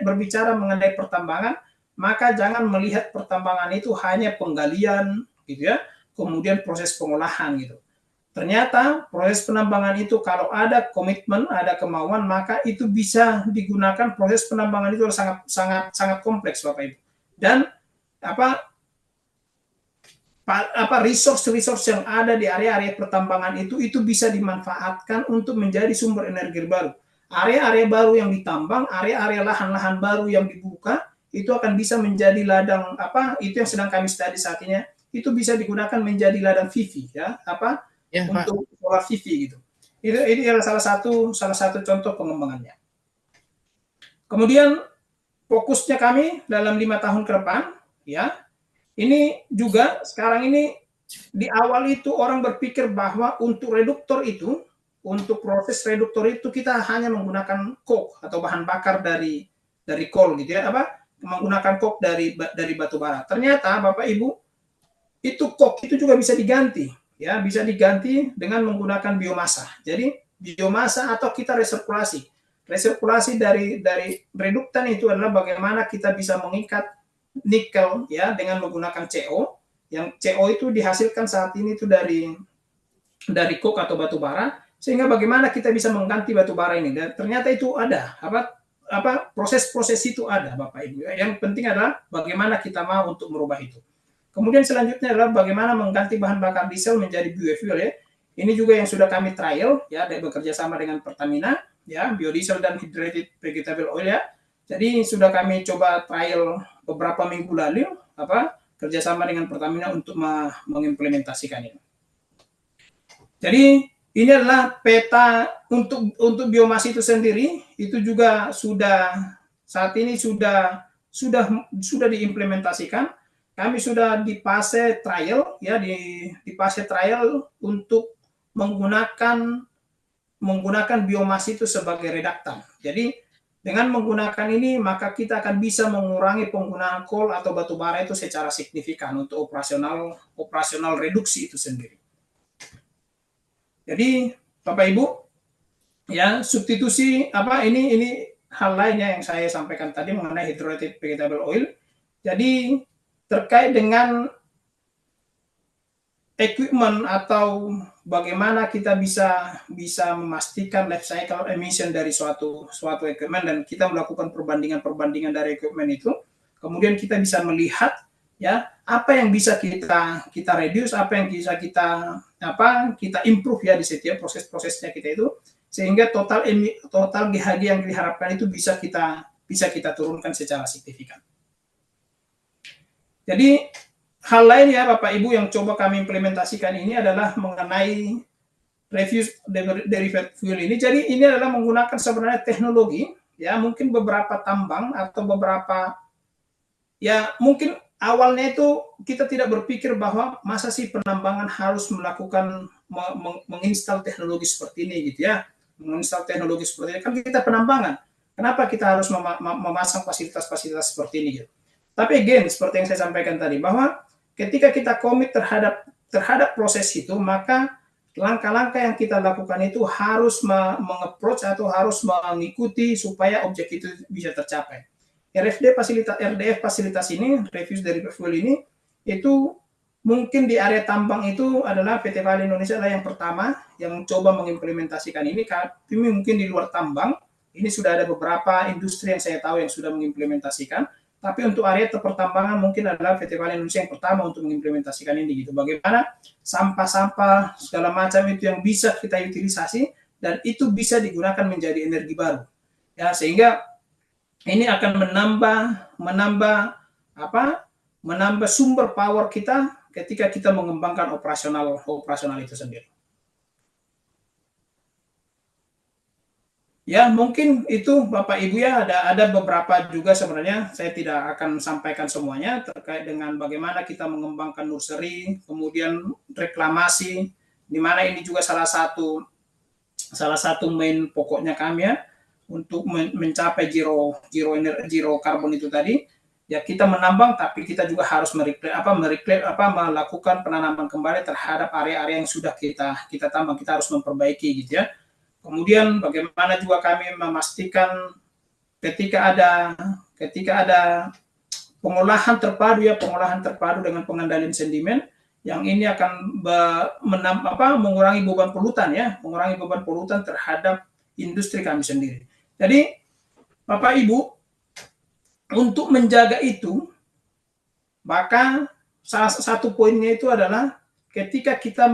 berbicara mengenai pertambangan, maka jangan melihat pertambangan itu hanya penggalian gitu ya, kemudian proses pengolahan gitu. Ternyata proses penambangan itu kalau ada komitmen, ada kemauan, maka itu bisa digunakan. Proses penambangan itu sangat kompleks Bapak Ibu. Dan resource yang ada di area-area pertambangan itu bisa dimanfaatkan untuk menjadi sumber energi baru. Area-area baru yang ditambang, area-area lahan-lahan baru yang dibuka, itu akan bisa menjadi ladang itu yang sedang kami study saat ini, itu bisa digunakan menjadi ladang PV ya, untuk solar PV gitu. Ini adalah salah satu contoh pengembangannya. Kemudian fokusnya kami dalam 5 tahun ke depan ya. Ini juga sekarang ini di awal itu orang berpikir bahwa untuk reduktor itu, untuk proses reduktor itu kita hanya menggunakan coke atau bahan bakar dari coal gitu ya, menggunakan coke dari batu bara. Ternyata Bapak Ibu, itu coke itu juga bisa diganti ya, bisa diganti dengan menggunakan biomasa. Jadi biomasa atau kita resirkulasi. Resirkulasi dari reduktan itu adalah bagaimana kita bisa mengikat nikel ya dengan menggunakan CO. Yang CO itu dihasilkan saat ini itu dari coke atau batu bara, sehingga bagaimana kita bisa mengganti batu bara ini. Dan ternyata itu ada proses-proses itu ada Bapak Ibu. Yang penting adalah bagaimana kita mau untuk merubah itu. Kemudian selanjutnya adalah bagaimana mengganti bahan bakar diesel menjadi biofuel ya. Ini juga yang sudah kami trial ya, bekerja sama dengan Pertamina ya, biodiesel dan hydrated vegetable oil ya. Jadi sudah kami coba trial beberapa minggu lalu kerjasama dengan Pertamina untuk mengimplementasikan ini. Jadi ini adalah peta untuk biomas itu sendiri, itu juga saat ini sudah diimplementasikan. Kami sudah di fase trial ya, di fase trial untuk menggunakan biomas itu sebagai reduktan. Jadi dengan menggunakan ini maka kita akan bisa mengurangi penggunaan coal atau batu bara itu secara signifikan untuk operasional reduksi itu sendiri. Jadi Bapak Ibu ya, substitusi ini hal lainnya yang saya sampaikan tadi mengenai hydrated vegetable oil. Jadi terkait dengan equipment atau bagaimana kita bisa memastikan life cycle emission dari suatu equipment, dan kita melakukan perbandingan dari equipment itu, kemudian kita bisa melihat ya apa yang bisa kita reduce, apa yang bisa kita improve ya di setiap proses-prosesnya kita itu, sehingga total GHG yang diharapkan itu bisa kita turunkan secara signifikan. Jadi hal lain ya Bapak Ibu yang coba kami implementasikan ini adalah mengenai refuse derivative fuel ini. Jadi ini adalah menggunakan sebenarnya teknologi ya, mungkin beberapa tambang atau beberapa ya, mungkin awalnya itu kita tidak berpikir bahwa masa sih penambangan harus melakukan menginstal teknologi seperti ini gitu ya. Menginstal teknologi seperti ini, kan kita penambangan. Kenapa kita harus memasang fasilitas-fasilitas seperti ini gitu. Tapi again, seperti yang saya sampaikan tadi, bahwa ketika kita komit terhadap proses itu, maka langkah-langkah yang kita lakukan itu harus mengapproach atau harus mengikuti supaya objek itu bisa tercapai. RDF fasilitas ini, Refuse Derived Fuel ini, itu mungkin di area tambang itu adalah PT Vale Indonesia adalah yang pertama yang coba mengimplementasikan ini. Tapi mungkin di luar tambang, ini sudah ada beberapa industri yang saya tahu yang sudah mengimplementasikan. Tapi untuk area pertambangan mungkin adalah PT Vale Indonesia yang pertama untuk mengimplementasikan ini gitu. Bagaimana sampah-sampah segala macam itu yang bisa kita utilisasi dan itu bisa digunakan menjadi energi baru. Ya, sehingga ini akan menambah sumber power kita ketika kita mengembangkan operasional itu sendiri. Ya, mungkin itu Bapak Ibu ya, ada beberapa juga sebenarnya, saya tidak akan sampaikan semuanya terkait dengan bagaimana kita mengembangkan nursery, kemudian reklamasi, di mana ini juga salah satu main pokoknya kami ya, untuk mencapai zero carbon itu tadi. Ya, kita menambang, tapi kita juga harus melakukan penanaman kembali terhadap area-area yang sudah kita tambang, kita harus memperbaiki gitu ya. Kemudian bagaimana juga kami memastikan ketika ada pengolahan terpadu dengan pengendalian sedimen, yang ini akan mengurangi beban polutan terhadap industri kami sendiri. Jadi Bapak Ibu, untuk menjaga itu, maka salah satu poinnya itu adalah ketika kita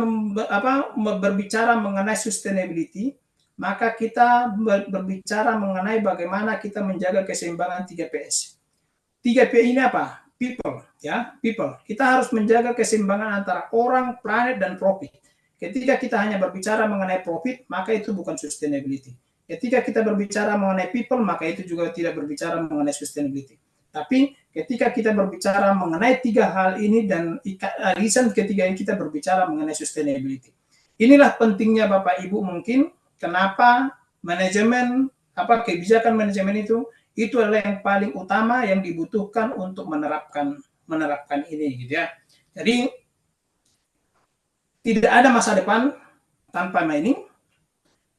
berbicara mengenai sustainability, maka kita berbicara mengenai bagaimana kita menjaga keseimbangan 3Ps. 3P ini apa? People, ya, people. Kita harus menjaga keseimbangan antara orang, planet, dan profit. Ketika kita hanya berbicara mengenai profit, maka itu bukan sustainability. Ketika kita berbicara mengenai people, maka itu juga tidak berbicara mengenai sustainability. Tapi ketika kita berbicara mengenai tiga hal ini dan reason ketiga ini, kita berbicara mengenai sustainability. Inilah pentingnya Bapak Ibu mungkin kenapa kebijakan manajemen itu adalah yang paling utama yang dibutuhkan untuk menerapkan ini gitu ya. Jadi tidak ada masa depan tanpa mining,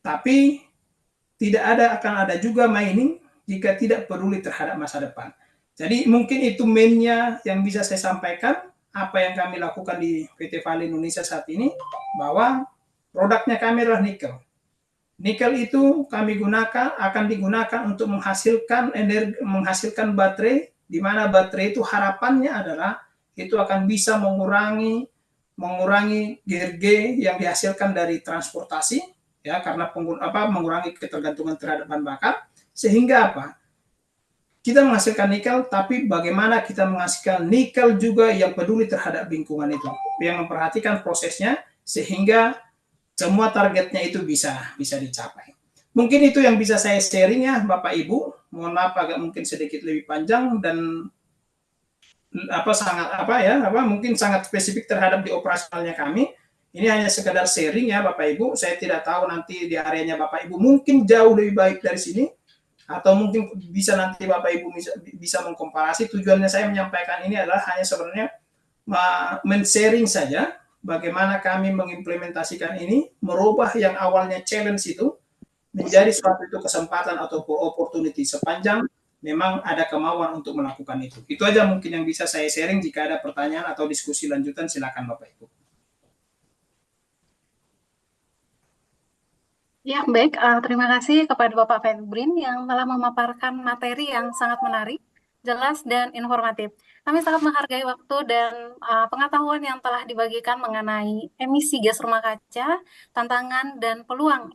tapi akan ada juga mining jika tidak peduli terhadap masa depan. Jadi mungkin itu mainnya yang bisa saya sampaikan, apa yang kami lakukan di PT Vale Indonesia saat ini, bahwa produknya kami adalah nikel. Nikel itu akan digunakan untuk menghasilkan baterai, di mana baterai itu harapannya adalah itu akan bisa mengurangi GHG yang dihasilkan dari transportasi, ya, karena mengurangi ketergantungan terhadap bahan bakar, sehingga kita menghasilkan nikel, tapi bagaimana kita menghasilkan nikel juga yang peduli terhadap lingkungan itu, yang memperhatikan prosesnya, sehingga semua targetnya itu bisa dicapai. Mungkin itu yang bisa saya sharing ya Bapak Ibu. Mohon maaf agak mungkin sedikit lebih panjang dan mungkin sangat spesifik terhadap di operasionalnya kami. Ini hanya sekedar sharing ya Bapak Ibu. Saya tidak tahu nanti di areanya Bapak Ibu mungkin jauh lebih baik dari sini, atau mungkin bisa nanti Bapak Ibu bisa mengkomparasi. Tujuannya saya menyampaikan ini adalah hanya sebenarnya men-sharing saja bagaimana kami mengimplementasikan ini, merubah yang awalnya challenge itu menjadi suatu kesempatan atau opportunity, sepanjang memang ada kemauan untuk melakukan itu. Itu aja mungkin yang bisa saya sharing. Jika ada pertanyaan atau diskusi lanjutan, silakan Bapak Ibu. Ya, baik. Terima kasih kepada Bapak Febrin yang telah memaparkan materi yang sangat menarik, jelas, dan informatif. Kami sangat menghargai waktu dan pengetahuan yang telah dibagikan mengenai emisi gas rumah kaca, tantangan dan peluang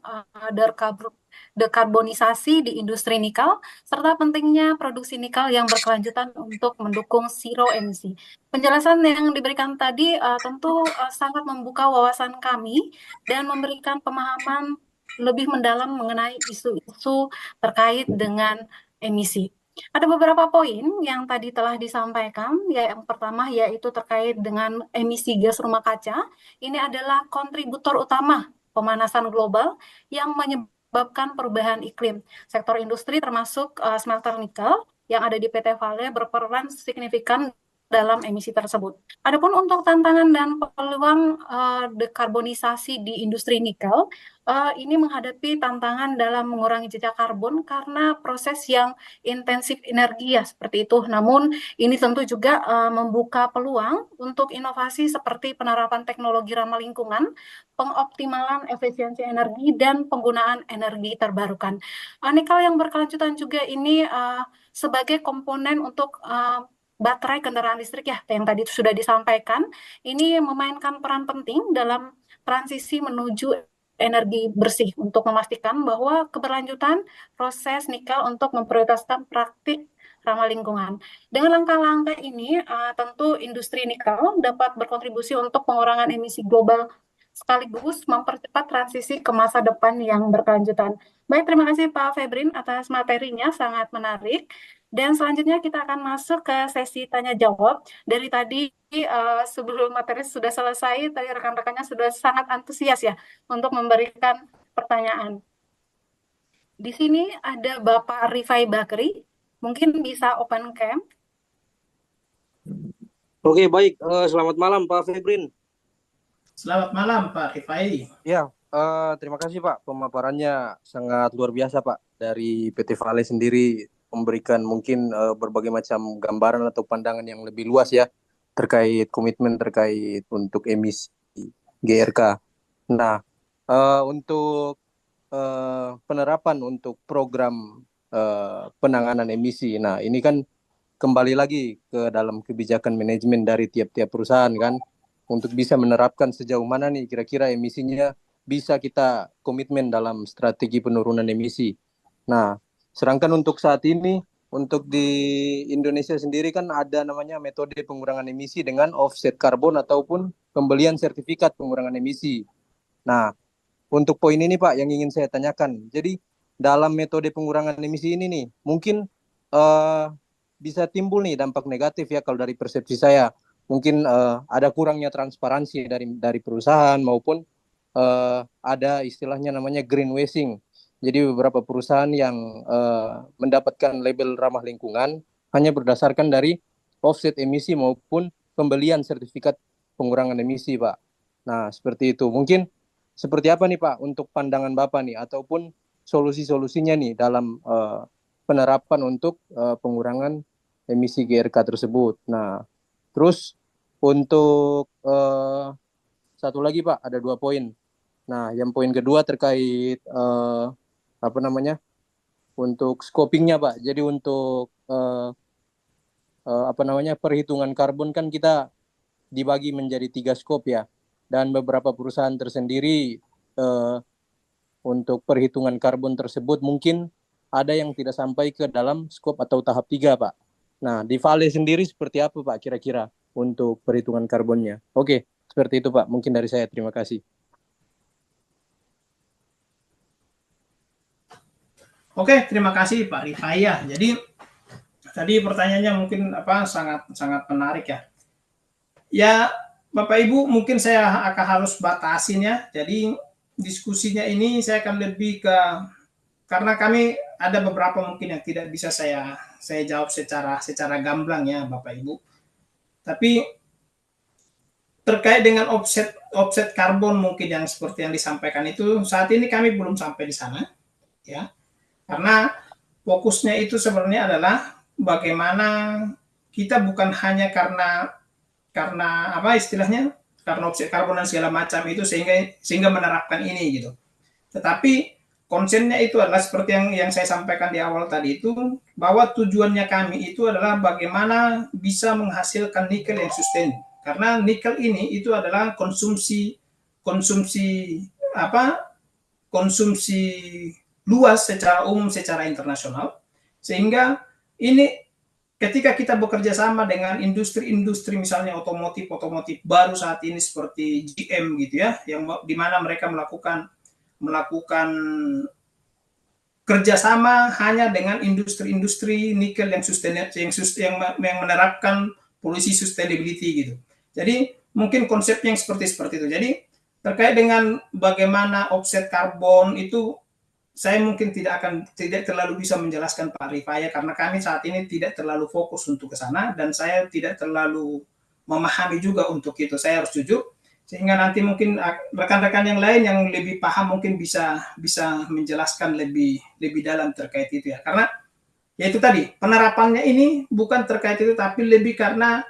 dekarbonisasi di industri nikel, serta pentingnya produksi nikel yang berkelanjutan untuk mendukung zero emisi. Penjelasan yang diberikan tadi tentu sangat membuka wawasan kami dan memberikan pemahaman lebih mendalam mengenai isu-isu terkait dengan emisi. Ada beberapa poin yang tadi telah disampaikan, ya, yang pertama yaitu terkait dengan emisi gas rumah kaca. Ini adalah kontributor utama pemanasan global yang menyebabkan perubahan iklim. Sektor industri termasuk smelter nikel yang ada di PT Vale berperan signifikan dalam emisi tersebut. Adapun untuk tantangan dan peluang dekarbonisasi di industri nikel, ini menghadapi tantangan dalam mengurangi jejak karbon karena proses yang intensif energi ya seperti itu. Namun ini tentu juga membuka peluang untuk inovasi seperti penerapan teknologi ramah lingkungan, pengoptimalan efisiensi energi, dan penggunaan energi terbarukan. Nikel yang berkelanjutan juga ini sebagai komponen untuk baterai kendaraan listrik ya, yang tadi sudah disampaikan, ini memainkan peran penting dalam transisi menuju energi bersih untuk memastikan bahwa keberlanjutan proses nikel untuk memprioritaskan praktik ramah lingkungan. Dengan langkah-langkah ini, tentu industri nikel dapat berkontribusi untuk pengurangan emisi global sekaligus mempercepat transisi ke masa depan yang berkelanjutan. Baik, terima kasih Pak Febrin atas materinya, sangat menarik. Dan selanjutnya kita akan masuk ke sesi tanya jawab. Dari tadi sebelum materi sudah selesai, tadi rekan-rekannya sudah sangat antusias ya untuk memberikan pertanyaan. Di sini ada Bapak Rifai Bakri, mungkin bisa open cam. Oke, baik. Selamat malam Pak Febrin. Selamat malam Pak Rifai. Ya, terima kasih Pak. Pemaparannya sangat luar biasa Pak. Dari PT Vale sendiri memberikan mungkin berbagai macam gambaran atau pandangan yang lebih luas ya terkait komitmen terkait untuk emisi GRK. Nah, untuk penerapan untuk program penanganan emisi. Nah, ini kan kembali lagi ke dalam kebijakan manajemen dari tiap-tiap perusahaan kan, untuk bisa menerapkan sejauh mana nih kira-kira emisinya bisa kita komitmen dalam strategi penurunan emisi. Nah, sedangkan untuk saat ini, untuk di Indonesia sendiri kan ada namanya metode pengurangan emisi dengan offset karbon ataupun pembelian sertifikat pengurangan emisi. Nah, untuk poin ini Pak yang ingin saya tanyakan. Jadi dalam metode pengurangan emisi ini nih, mungkin bisa timbul nih dampak negatif ya kalau dari persepsi saya. Mungkin ada kurangnya transparansi dari perusahaan maupun ada istilahnya namanya greenwashing. Jadi beberapa perusahaan yang mendapatkan label ramah lingkungan hanya berdasarkan dari offset emisi maupun pembelian sertifikat pengurangan emisi, Pak. Nah, seperti itu. Mungkin seperti apa nih, Pak, untuk pandangan Bapak nih, ataupun solusi-solusinya nih dalam penerapan untuk pengurangan emisi GRK tersebut. Nah, terus untuk satu lagi, Pak, ada 2 poin. Nah, yang poin kedua terkait untuk scopingnya, Pak. Jadi untuk perhitungan karbon kan kita dibagi menjadi 3 skop ya, dan beberapa perusahaan tersendiri untuk perhitungan karbon tersebut mungkin ada yang tidak sampai ke dalam skop atau tahap 3, Pak. Nah, di Vale sendiri seperti apa, Pak, kira-kira untuk perhitungan karbonnya? Oke, seperti itu, Pak. Mungkin dari saya. Terima kasih. Oke, terima kasih Pak Rifai ya. Jadi tadi pertanyaannya mungkin sangat menarik ya. Ya, Bapak Ibu, mungkin saya akan harus batasin ya. Jadi diskusinya ini saya akan lebih ke, karena kami ada beberapa mungkin yang tidak bisa saya jawab secara gamblang ya Bapak Ibu. Tapi terkait dengan offset karbon mungkin yang seperti yang disampaikan itu, saat ini kami belum sampai di sana ya. Karena fokusnya itu sebenarnya adalah bagaimana kita bukan hanya karena karena offset karbon dan segala macam itu sehingga menerapkan ini gitu. Tetapi konsennya itu adalah seperti yang saya sampaikan di awal tadi itu, bahwa tujuannya kami itu adalah bagaimana bisa menghasilkan nikel yang sustain. Karena nikel ini itu adalah konsumsi luas secara umum, secara internasional, sehingga ini ketika kita bekerja sama dengan industri-industri misalnya otomotif baru saat ini seperti GM gitu ya, yang di mana mereka melakukan kerjasama hanya dengan industri-industri nikel yang menerapkan polisi sustainability gitu. Jadi mungkin konsepnya yang seperti itu. Jadi terkait dengan bagaimana offset karbon itu saya mungkin tidak terlalu bisa menjelaskan Pak Rifai karena kami saat ini tidak terlalu fokus untuk ke sana dan saya tidak terlalu memahami juga untuk itu. Saya harus jujur, sehingga nanti mungkin rekan-rekan yang lain yang lebih paham mungkin bisa menjelaskan lebih dalam terkait itu ya. Karena ya itu tadi, penerapannya ini bukan terkait itu tapi lebih karena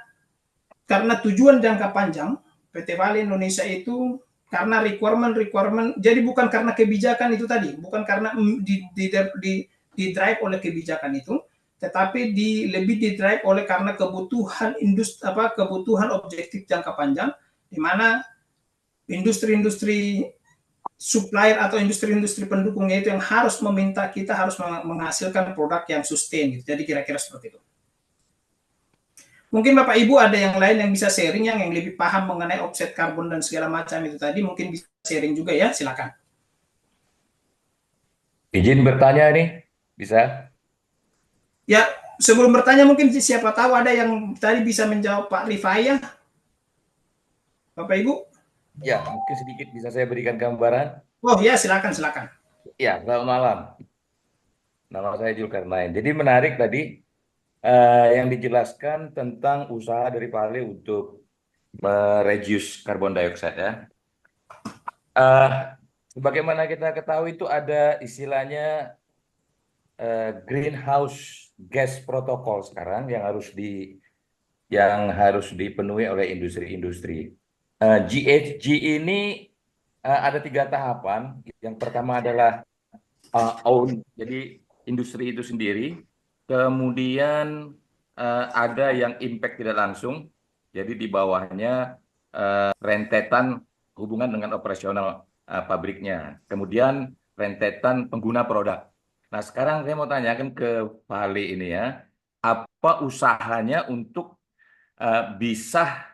tujuan jangka panjang PT Vale Indonesia itu karena requirement, jadi bukan karena kebijakan itu tadi, bukan karena di drive oleh kebijakan itu, tetapi lebih di drive oleh karena kebutuhan kebutuhan objektif jangka panjang, di mana industri-industri supplier atau industri-industri pendukungnya itu yang harus meminta kita harus menghasilkan produk yang sustain gitu. Jadi kira-kira seperti itu. Mungkin Bapak Ibu ada yang lain yang bisa sharing yang lebih paham mengenai offset karbon dan segala macam itu tadi, mungkin bisa sharing juga ya, silakan. Izin bertanya nih, bisa? Ya, sebelum bertanya mungkin siapa tahu ada yang tadi bisa menjawab Pak Rifai ya. Bapak Ibu? Ya, mungkin sedikit bisa saya berikan gambaran. Oh ya, silakan. Ya, selamat malam. Nama saya Zulkarnain. Jadi menarik tadi yang dijelaskan tentang usaha dari Vale untuk mereduce carbon dioxide ya. Sebagaimana kita ketahui itu ada istilahnya greenhouse gas protocol sekarang yang harus dipenuhi oleh industri-industri. GHG ini ada 3 tahapan. Yang pertama adalah own, jadi industri itu sendiri. Kemudian ada yang impact tidak langsung, jadi di bawahnya rentetan hubungan dengan operasional pabriknya. Kemudian rentetan pengguna produk. Nah sekarang saya mau tanyakan ke Vale ini ya, apa usahanya untuk bisa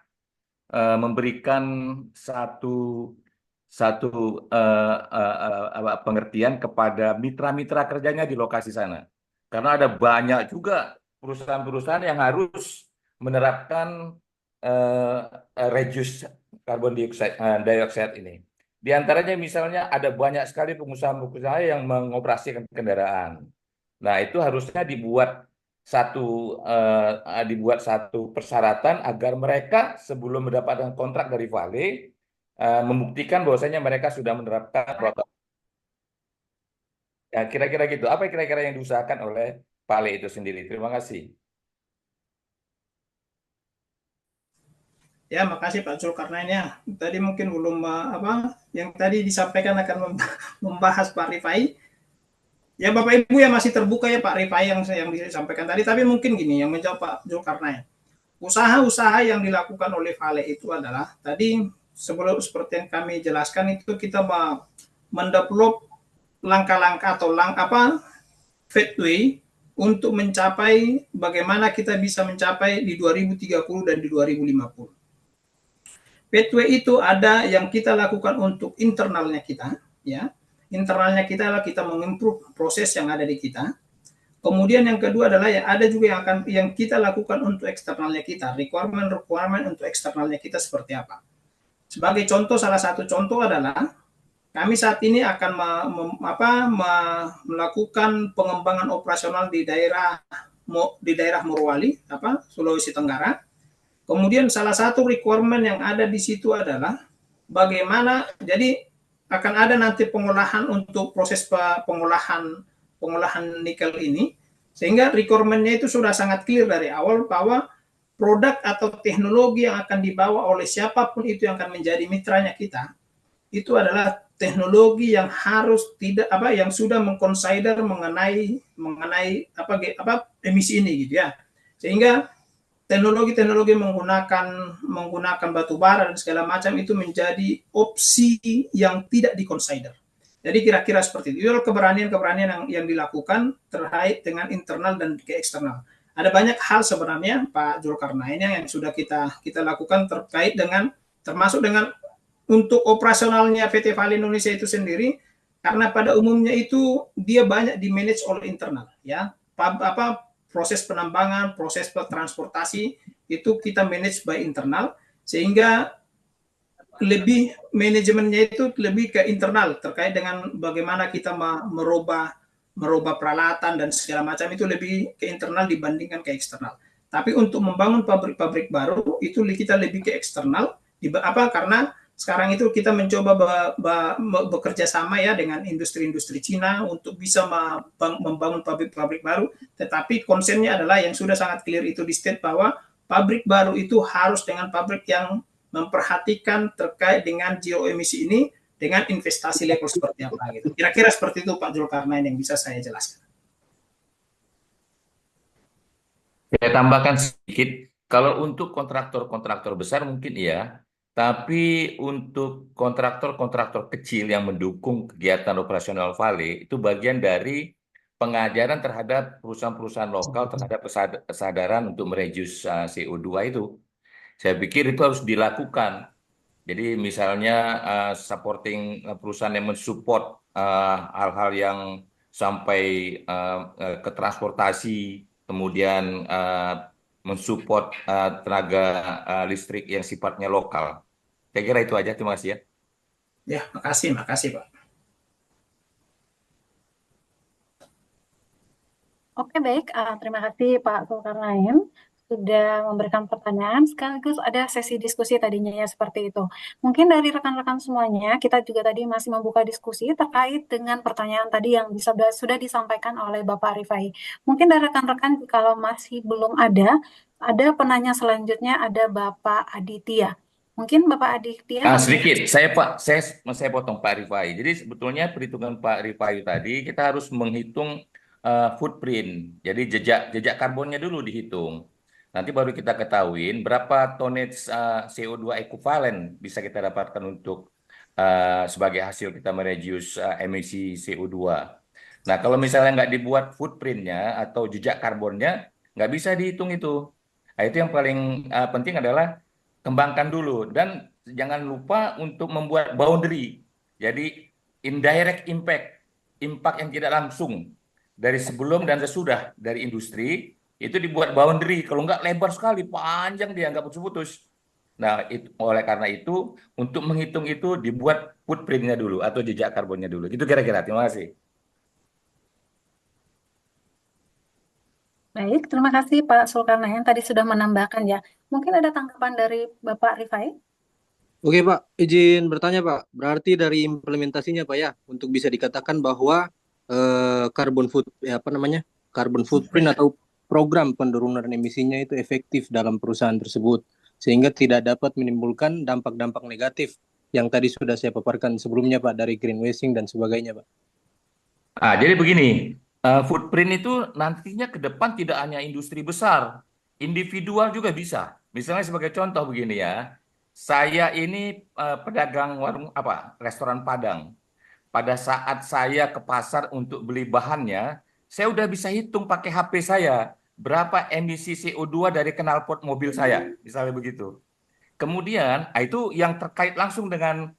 memberikan satu pengertian kepada mitra-mitra kerjanya di lokasi sana. Karena ada banyak juga perusahaan-perusahaan yang harus menerapkan reduce carbon dioxide ini. Di antaranya misalnya ada banyak sekali pengusaha-pengusaha yang mengoperasikan kendaraan. Nah itu harusnya dibuat satu persyaratan agar mereka sebelum mendapatkan kontrak dari Vale membuktikan bahwasanya mereka sudah menerapkan protokol. Ya, kira-kira gitu. Apa kira-kira yang diusahakan oleh Vale itu sendiri? Terima kasih. Ya, makasih Pak Zulkarnain ya. Tadi mungkin belum yang tadi disampaikan akan membahas Pak Rifai. Ya Bapak Ibu yang masih terbuka ya Pak Rifai yang disampaikan tadi. Tapi mungkin gini yang menjawab Pak Zulkarnain. Usaha-usaha yang dilakukan oleh Vale itu adalah tadi seperti yang kami jelaskan itu kita mendevelop langkah-langkah atau pathway untuk mencapai bagaimana kita bisa mencapai di 2030 dan di 2050. Pathway itu ada yang kita lakukan untuk internalnya kita, ya. Internalnya kita adalah kita mengimprove proses yang ada di kita. Kemudian yang kedua adalah yang ada juga yang kita lakukan untuk eksternalnya kita, requirement untuk eksternalnya kita seperti apa. Sebagai contoh, salah satu contoh adalah kami saat ini akan melakukan pengembangan operasional di daerah Morowali, Sulawesi Tenggara. Kemudian salah satu requirement yang ada di situ adalah bagaimana, jadi akan ada nanti pengolahan untuk proses pengolahan nikel ini, sehingga requirement-nya itu sudah sangat clear dari awal bahwa produk atau teknologi yang akan dibawa oleh siapapun itu yang akan menjadi mitranya kita, itu adalah teknologi yang harus yang sudah mengconsider mengenai emisi ini gitu ya. Sehingga teknologi menggunakan batu bara dan segala macam itu menjadi opsi yang tidak diconsider. Jadi kira-kira seperti itu. Itu keberanian yang dilakukan terkait dengan internal dan ke eksternal. Ada banyak hal sebenarnya Pak Zulkarnain yang sudah kita lakukan terkait dengan termasuk dengan untuk operasionalnya PT Vale Indonesia itu sendiri, karena pada umumnya itu dia banyak di-manage oleh internal ya. Proses penambangan, proses transportasi itu kita manage by internal, sehingga lebih manajemennya itu lebih ke internal terkait dengan bagaimana kita merubah peralatan dan segala macam, itu lebih ke internal dibandingkan ke eksternal. Tapi untuk membangun pabrik-pabrik baru itu kita lebih ke eksternal. Karena sekarang itu kita mencoba bekerja sama ya dengan industri-industri Cina untuk bisa membangun pabrik-pabrik baru. Tetapi konsennya adalah yang sudah sangat clear itu di state bahwa pabrik baru itu harus dengan pabrik yang memperhatikan terkait dengan zero emisi ini dengan investasi level seperti apa gitu. Kira-kira seperti itu Pak Zulkarnain yang bisa saya jelaskan. Saya tambahkan sedikit, kalau untuk kontraktor-kontraktor besar mungkin iya, tapi untuk kontraktor-kontraktor kecil yang mendukung kegiatan operasional Vale, itu bagian dari pengajaran terhadap perusahaan-perusahaan lokal terhadap kesadaran untuk mereduce CO2 itu. Saya pikir itu harus dilakukan. Jadi misalnya supporting perusahaan yang mensupport hal-hal yang sampai ke transportasi, kemudian mensupport tenaga listrik yang sifatnya lokal. Saya kira itu aja. Terima kasih ya. Ya, makasih Pak. Oke, baik. Terima kasih Pak Zulkarnain sudah memberikan pertanyaan sekaligus ada sesi diskusi tadinya ya seperti itu. Mungkin dari rekan-rekan semuanya kita juga tadi masih membuka diskusi terkait dengan pertanyaan tadi yang sudah disampaikan oleh Bapak Rifai. Mungkin dari rekan-rekan kalau masih belum ada penanya selanjutnya ada Bapak Aditya. Mungkin Bapak Aditya Sedikit, saya potong Pak Rifai. Jadi sebetulnya perhitungan Pak Rifai tadi kita harus menghitung footprint. Jadi jejak karbonnya dulu dihitung. Nanti baru kita ketahuin berapa tonnage CO2 ekuivalen bisa kita dapatkan untuk sebagai hasil kita mereduce emisi CO2. Nah, kalau misalnya nggak dibuat footprintnya atau jejak karbonnya, nggak bisa dihitung itu. Nah, itu yang paling penting adalah kembangkan dulu. Dan jangan lupa untuk membuat boundary. Jadi, indirect impact yang tidak langsung dari sebelum dan sesudah dari industri, itu dibuat boundary. Kalau nggak lebar sekali, panjang dia, nggak putus-putus. Nah, oleh karena itu, untuk menghitung itu dibuat footprintnya dulu atau jejak karbonnya dulu. Itu kira-kira. Terima kasih. Baik, terima kasih Pak Zulkarnain tadi sudah menambahkan ya. Mungkin ada tanggapan dari Bapak Rifai? Oke Pak, izin bertanya Pak. Berarti dari implementasinya Pak ya, untuk bisa dikatakan bahwa carbon footprint atau program penurunan emisinya itu efektif dalam perusahaan tersebut, sehingga tidak dapat menimbulkan dampak-dampak negatif yang tadi sudah saya paparkan sebelumnya Pak, dari greenwashing dan sebagainya Pak. Jadi begini, footprint itu nantinya ke depan tidak hanya industri besar, individual juga bisa. Misalnya sebagai contoh begini ya, saya ini pedagang warung restoran Padang. Pada saat saya ke pasar untuk beli bahannya, saya udah bisa hitung pakai HP saya berapa emisi CO2 dari knalpot mobil saya, misalnya begitu. Kemudian, itu yang terkait langsung dengan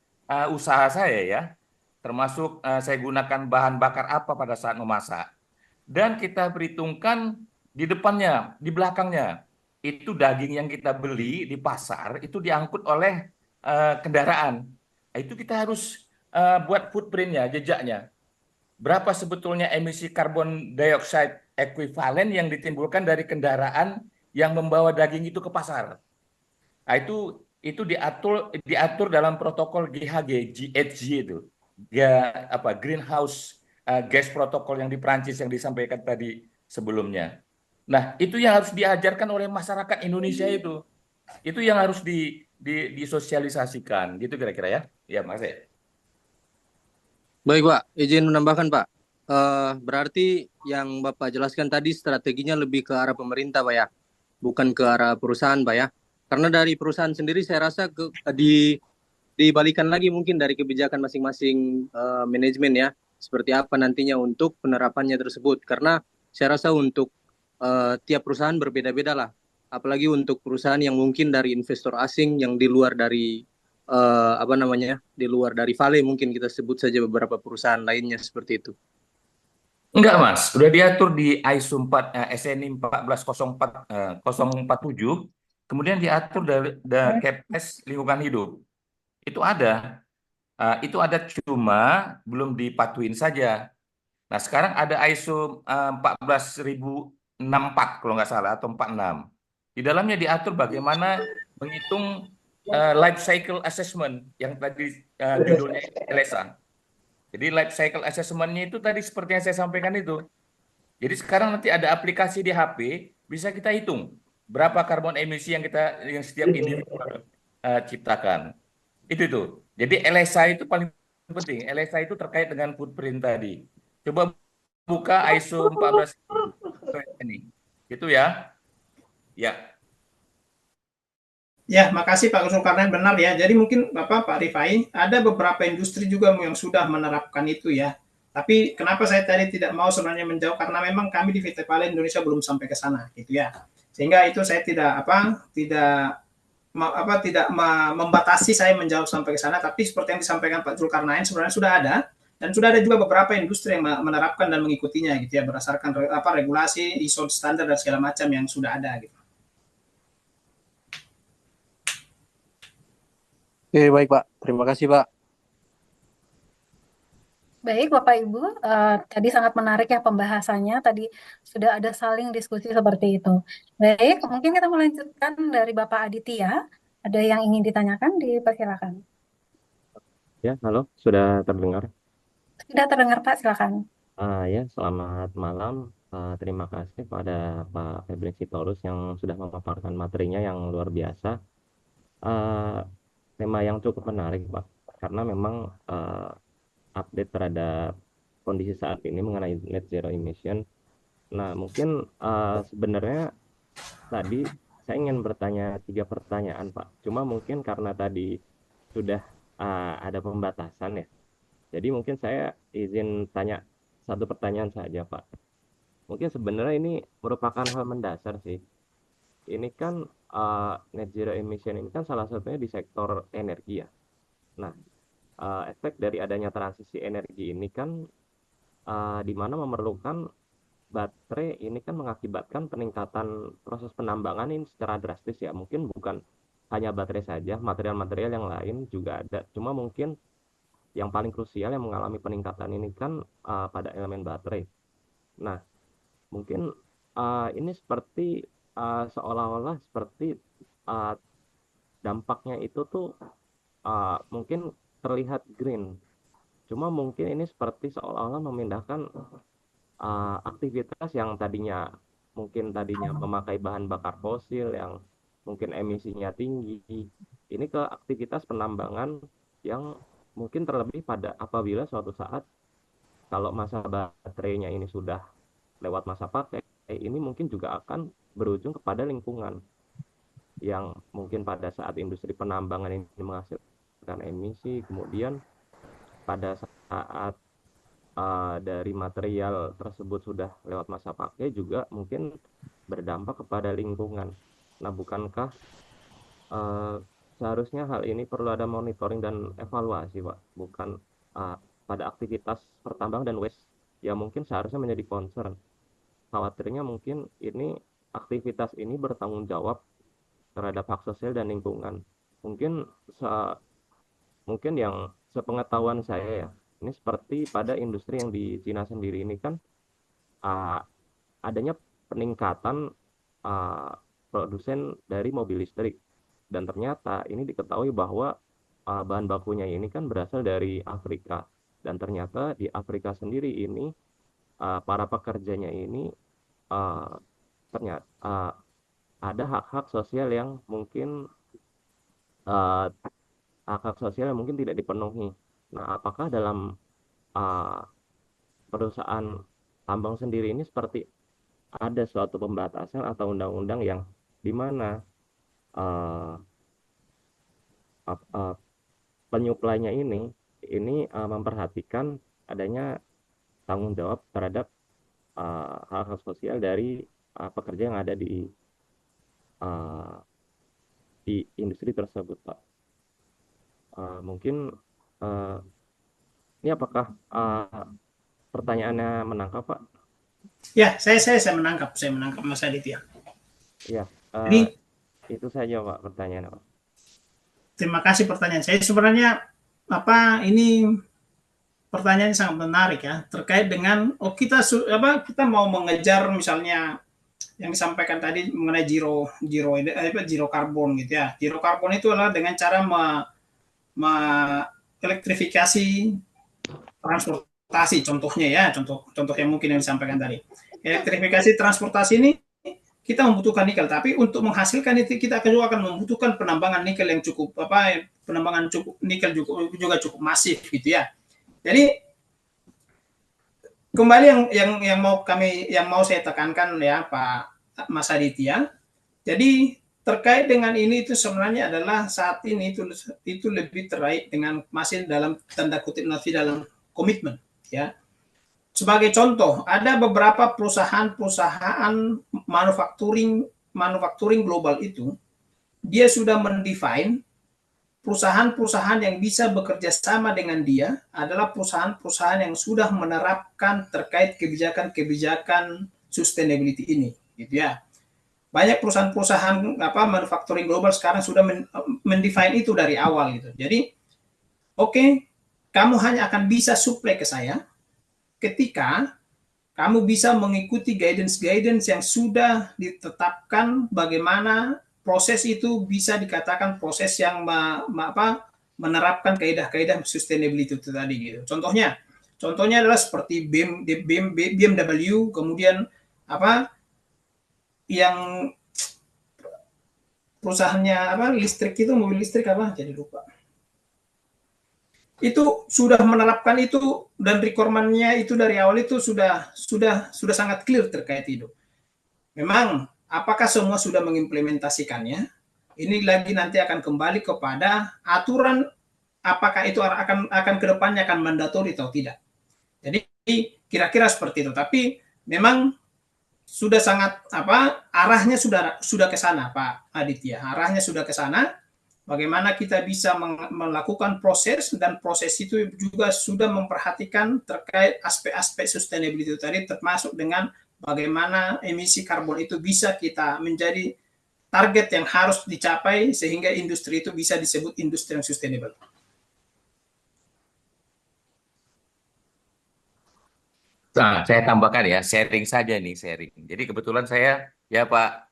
usaha saya ya, termasuk saya gunakan bahan bakar apa pada saat memasak. Dan kita perhitungkan di depannya, di belakangnya, itu daging yang kita beli di pasar itu diangkut oleh kendaraan. Itu kita harus buat footprintnya, jejaknya. Berapa sebetulnya emisi karbon dioksida ekuivalen yang ditimbulkan dari kendaraan yang membawa daging itu ke pasar. Nah, itu diatur dalam protokol GHG itu. Greenhouse gas protokol yang di Prancis yang disampaikan tadi sebelumnya. Nah, itu yang harus diajarkan oleh masyarakat Indonesia itu. Itu yang harus disosialisasikan, gitu kira-kira ya. Ya, makasih. Baik Pak, izin menambahkan Pak. Berarti yang Bapak jelaskan tadi strateginya lebih ke arah pemerintah Pak ya, bukan ke arah perusahaan Pak ya. Karena dari perusahaan sendiri saya rasa dibalikan lagi mungkin dari kebijakan masing-masing manajemen ya, seperti apa nantinya untuk penerapannya tersebut. Karena saya rasa untuk tiap perusahaan berbeda-beda lah. Apalagi untuk perusahaan yang mungkin dari investor asing yang di luar dari di luar dari Vale, mungkin kita sebut saja beberapa perusahaan lainnya seperti itu. Enggak Mas, sudah diatur di ISO SNI 14047, kemudian diatur dari Kepres lingkungan hidup. Itu ada. Itu ada cuma belum dipatuhin saja. Nah, sekarang ada ISO 14064 kalau nggak salah atau 46. Di dalamnya diatur bagaimana menghitung life cycle assessment yang tadi judulnya LSA. Jadi life cycle assessment-nya itu tadi seperti yang saya sampaikan itu. Jadi sekarang nanti ada aplikasi di HP bisa kita hitung berapa karbon emisi yang setiap individu ciptakan. Itu tuh. Jadi LSA itu paling penting. LSA itu terkait dengan footprint tadi. Coba buka ISO 14 ini. Itu ya. Ya. Ya, makasih Pak Zulkarnain, benar ya. Jadi mungkin Pak Rifai, ada beberapa industri juga yang sudah menerapkan itu ya. Tapi kenapa saya tadi tidak mau sebenarnya menjawab, karena memang kami di VT Valley Indonesia belum sampai ke sana gitu ya. Sehingga itu saya tidak membatasi saya menjawab sampai ke sana, tapi seperti yang disampaikan Pak Zulkarnain sebenarnya sudah ada, dan sudah ada juga beberapa industri yang menerapkan dan mengikutinya gitu ya, berdasarkan regulasi, ISO standar dan segala macam yang sudah ada gitu. Oke, baik Pak. Terima kasih Pak. Baik, Bapak Ibu, tadi sangat menarik ya pembahasannya. Tadi sudah ada saling diskusi seperti itu. Baik, mungkin kita melanjutkan dari Bapak Aditya. Ada yang ingin ditanyakan, dipersilakan. Ya, halo, sudah terdengar? Sudah terdengar Pak, silakan. Ya, selamat malam. Terima kasih pada Pak Febri Sitorus yang sudah memaparkan materinya yang luar biasa. Tema yang cukup menarik, Pak, karena memang update terhadap kondisi saat ini mengenai net zero emission. Nah, mungkin sebenarnya tadi saya ingin bertanya 3 pertanyaan, Pak. Cuma mungkin karena tadi sudah ada pembatasan ya. Jadi mungkin saya izin tanya 1 pertanyaan saja, Pak. Mungkin sebenarnya ini merupakan hal mendasar sih. Ini kan net zero emission ini kan salah satunya di sektor energi ya. Nah, efek dari adanya transisi energi ini kan di mana memerlukan baterai ini kan mengakibatkan peningkatan proses penambangan ini secara drastis ya. Mungkin bukan hanya baterai saja, material-material yang lain juga ada. Cuma mungkin yang paling krusial yang mengalami peningkatan ini kan pada elemen baterai. Nah, mungkin ini seperti seolah-olah seperti dampaknya itu tuh mungkin terlihat green. Cuma mungkin ini seperti seolah-olah memindahkan aktivitas yang mungkin tadinya memakai bahan bakar fosil yang mungkin emisinya tinggi, ini ke aktivitas penambangan yang mungkin terlebih pada apabila suatu saat kalau masa baterainya ini sudah lewat masa pakai, ini mungkin juga akan berujung kepada lingkungan yang mungkin pada saat industri penambangan ini menghasilkan emisi, kemudian pada saat dari material tersebut sudah lewat masa pakai juga mungkin berdampak kepada lingkungan. Nah, bukankah seharusnya hal ini perlu ada monitoring dan evaluasi, Pak? Bukan pada aktivitas pertambang dan waste yang mungkin seharusnya menjadi concern. Khawatirnya mungkin ini aktivitas ini bertanggung jawab terhadap hak sosial dan lingkungan. Mungkin yang sepengetahuan saya ya, ini seperti pada industri yang di Cina sendiri ini kan adanya peningkatan produsen dari mobil listrik, dan ternyata ini diketahui bahwa bahan bakunya ini kan berasal dari Afrika, dan ternyata di Afrika sendiri ini para pekerjanya ini ternyata ada hak-hak sosial yang mungkin tidak dipenuhi. Nah, apakah dalam perusahaan tambang sendiri ini seperti ada suatu pembatasan atau undang-undang yang di mana penyuplainya ini memperhatikan adanya tanggung jawab terhadap hak-hak sosial dari pekerja yang ada di industri tersebut, Pak. Mungkin ini apakah pertanyaannya menangkap, Pak? Ya, saya menangkap Mas Aditya. Ya, Ini itu saja, Pak, pertanyaannya, Pak. Terima kasih pertanyaan saya. Sebenarnya ini pertanyaan sangat menarik ya, terkait dengan kita mau mengejar misalnya yang disampaikan tadi mengenai zero karbon gitu ya. Zero karbon itu adalah dengan cara elektrifikasi transportasi, contohnya ya, contoh yang mungkin yang disampaikan tadi. Elektrifikasi transportasi ini kita membutuhkan nikel, tapi untuk menghasilkan itu kita juga akan membutuhkan penambangan nikel yang cukup nikel juga cukup masif gitu ya. Jadi kembali yang mau saya tekankan ya Pak Mas Aditya. Jadi terkait dengan ini itu sebenarnya adalah saat ini itu lebih terkait dengan masih dalam tanda kutip masih dalam komitmen ya. Sebagai contoh, ada beberapa perusahaan manufacturing global itu dia sudah mendefine perusahaan-perusahaan yang bisa bekerja sama dengan dia adalah perusahaan-perusahaan yang sudah menerapkan terkait kebijakan sustainability ini, gitu ya. Banyak perusahaan-perusahaan manufacturing global sekarang sudah mendefine itu dari awal gitu. Jadi, oke, kamu hanya akan bisa supply ke saya ketika kamu bisa mengikuti guidance yang sudah ditetapkan bagaimana proses itu bisa dikatakan proses yang menerapkan kaidah-kaidah sustainability itu tadi gitu. Contohnya adalah seperti BMW, kemudian yang perusahaannya listrik itu mobil listrik jadi lupa. Itu sudah menerapkan itu dan requirement-nya itu dari awal itu sudah sangat clear terkait itu. Memang apakah semua sudah mengimplementasikannya? Ini lagi nanti akan kembali kepada aturan apakah itu akan kedepannya akan mandatori atau tidak. Jadi kira-kira seperti itu. Tapi memang sudah sangat arahnya sudah ke sana Pak Aditya. Arahnya sudah ke sana. Bagaimana kita bisa melakukan proses dan proses itu juga sudah memperhatikan terkait aspek-aspek sustainability tadi termasuk dengan bagaimana emisi karbon itu bisa kita menjadi target yang harus dicapai sehingga industri itu bisa disebut industri yang sustainable. Nah, saya tambahkan ya, sharing saja nih, sharing. Jadi kebetulan saya, ya Pak,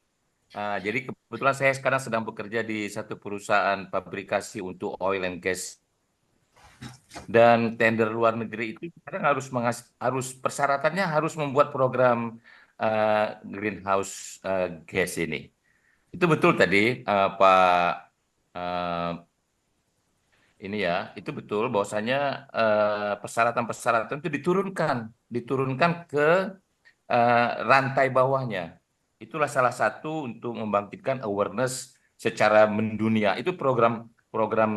jadi kebetulan saya sekarang sedang bekerja di satu perusahaan pabrikasi untuk oil and gas. Dan tender luar negeri itu sekarang harus persyaratannya harus membuat program greenhouse gas ini. Itu betul tadi Pak ini ya, itu betul bahwasanya persyaratan-persyaratan itu diturunkan ke rantai bawahnya. Itulah salah satu untuk membangkitkan awareness secara mendunia. Itu program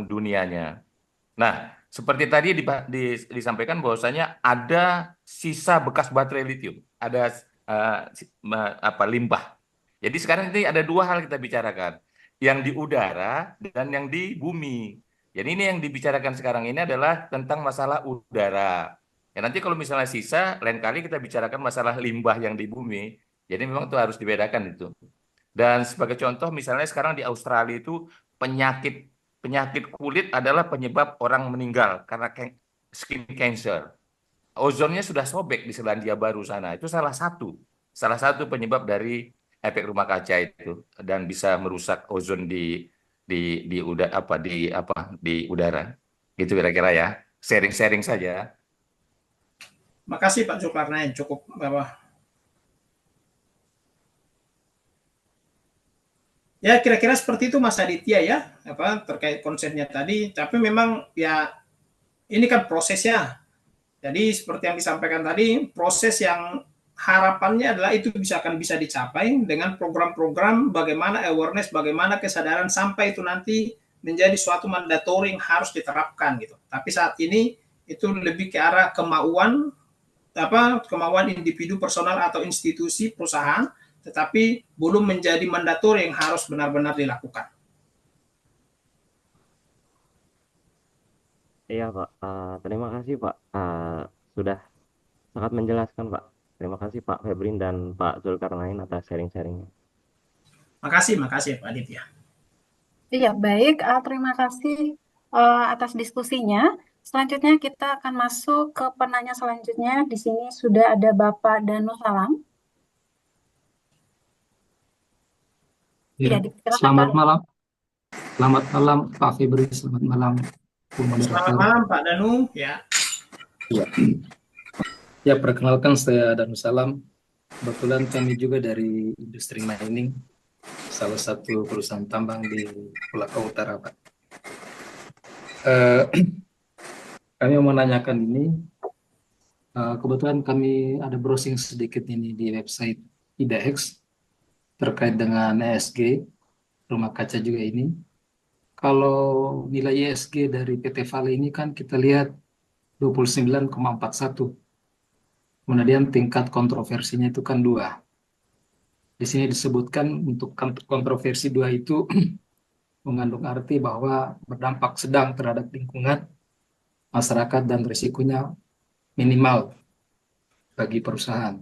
dunianya. Nah, seperti tadi disampaikan bahwasanya ada sisa bekas baterai lithium, ada limbah. Jadi sekarang ini ada dua hal kita bicarakan, yang di udara dan yang di bumi. Jadi ini yang dibicarakan sekarang ini adalah tentang masalah udara. Ya nanti kalau misalnya sisa, lain kali kita bicarakan masalah limbah yang di bumi. Jadi memang itu harus dibedakan itu. Dan sebagai contoh misalnya sekarang di Australia itu penyakit kulit adalah penyebab orang meninggal karena skin cancer. Ozonnya sudah sobek di Selandia Baru sana. Itu salah satu penyebab dari efek rumah kaca itu dan bisa merusak ozon di udara. Gitu kira-kira ya. Sharing-sharing saja. Makasih Pak Zulkarnain, cukup ya kira-kira seperti itu Mas Aditya ya, terkait konsepnya tadi. Tapi memang ya ini kan prosesnya. Jadi seperti yang disampaikan tadi, proses yang harapannya adalah itu akan bisa dicapai dengan program-program bagaimana awareness, bagaimana kesadaran sampai itu nanti menjadi suatu mandatory yang harus diterapkan gitu. Tapi saat ini itu lebih ke arah kemauan individu, personal atau institusi perusahaan, tetapi belum menjadi mandatori yang harus benar-benar dilakukan. Iya Pak, terima kasih Pak, sudah sangat menjelaskan Pak. Terima kasih Pak Febrin dan Pak Zulkarnain atas sharing-sharingnya. Makasih Pak Aditya. Iya, baik. Terima kasih atas diskusinya. Selanjutnya kita akan masuk ke penanya selanjutnya. Di sini sudah ada Bapak Danu Salam. Iya, Ya, dipersilakan selamat Pak. malam. Selamat malam Pak Febri, selamat malam Bu Selamat Moderator. malam Pak Danu. Ya, Ya, ya perkenalkan saya Danu Salam. Kebetulan kami juga dari industri mining, salah satu perusahaan tambang di Pulau Utara, Pak. Eh, Kami mau menanyakan ini, kebetulan kami ada browsing sedikit ini di website IDX terkait dengan ESG, rumah kaca juga ini. Kalau nilai ESG dari PT Vale ini kan kita lihat 29,41. Kemudian tingkat kontroversinya itu kan 2. Di sini disebutkan untuk kontroversi 2 itu mengandung arti bahwa berdampak sedang terhadap lingkungan, masyarakat, dan risikonya minimal bagi perusahaan.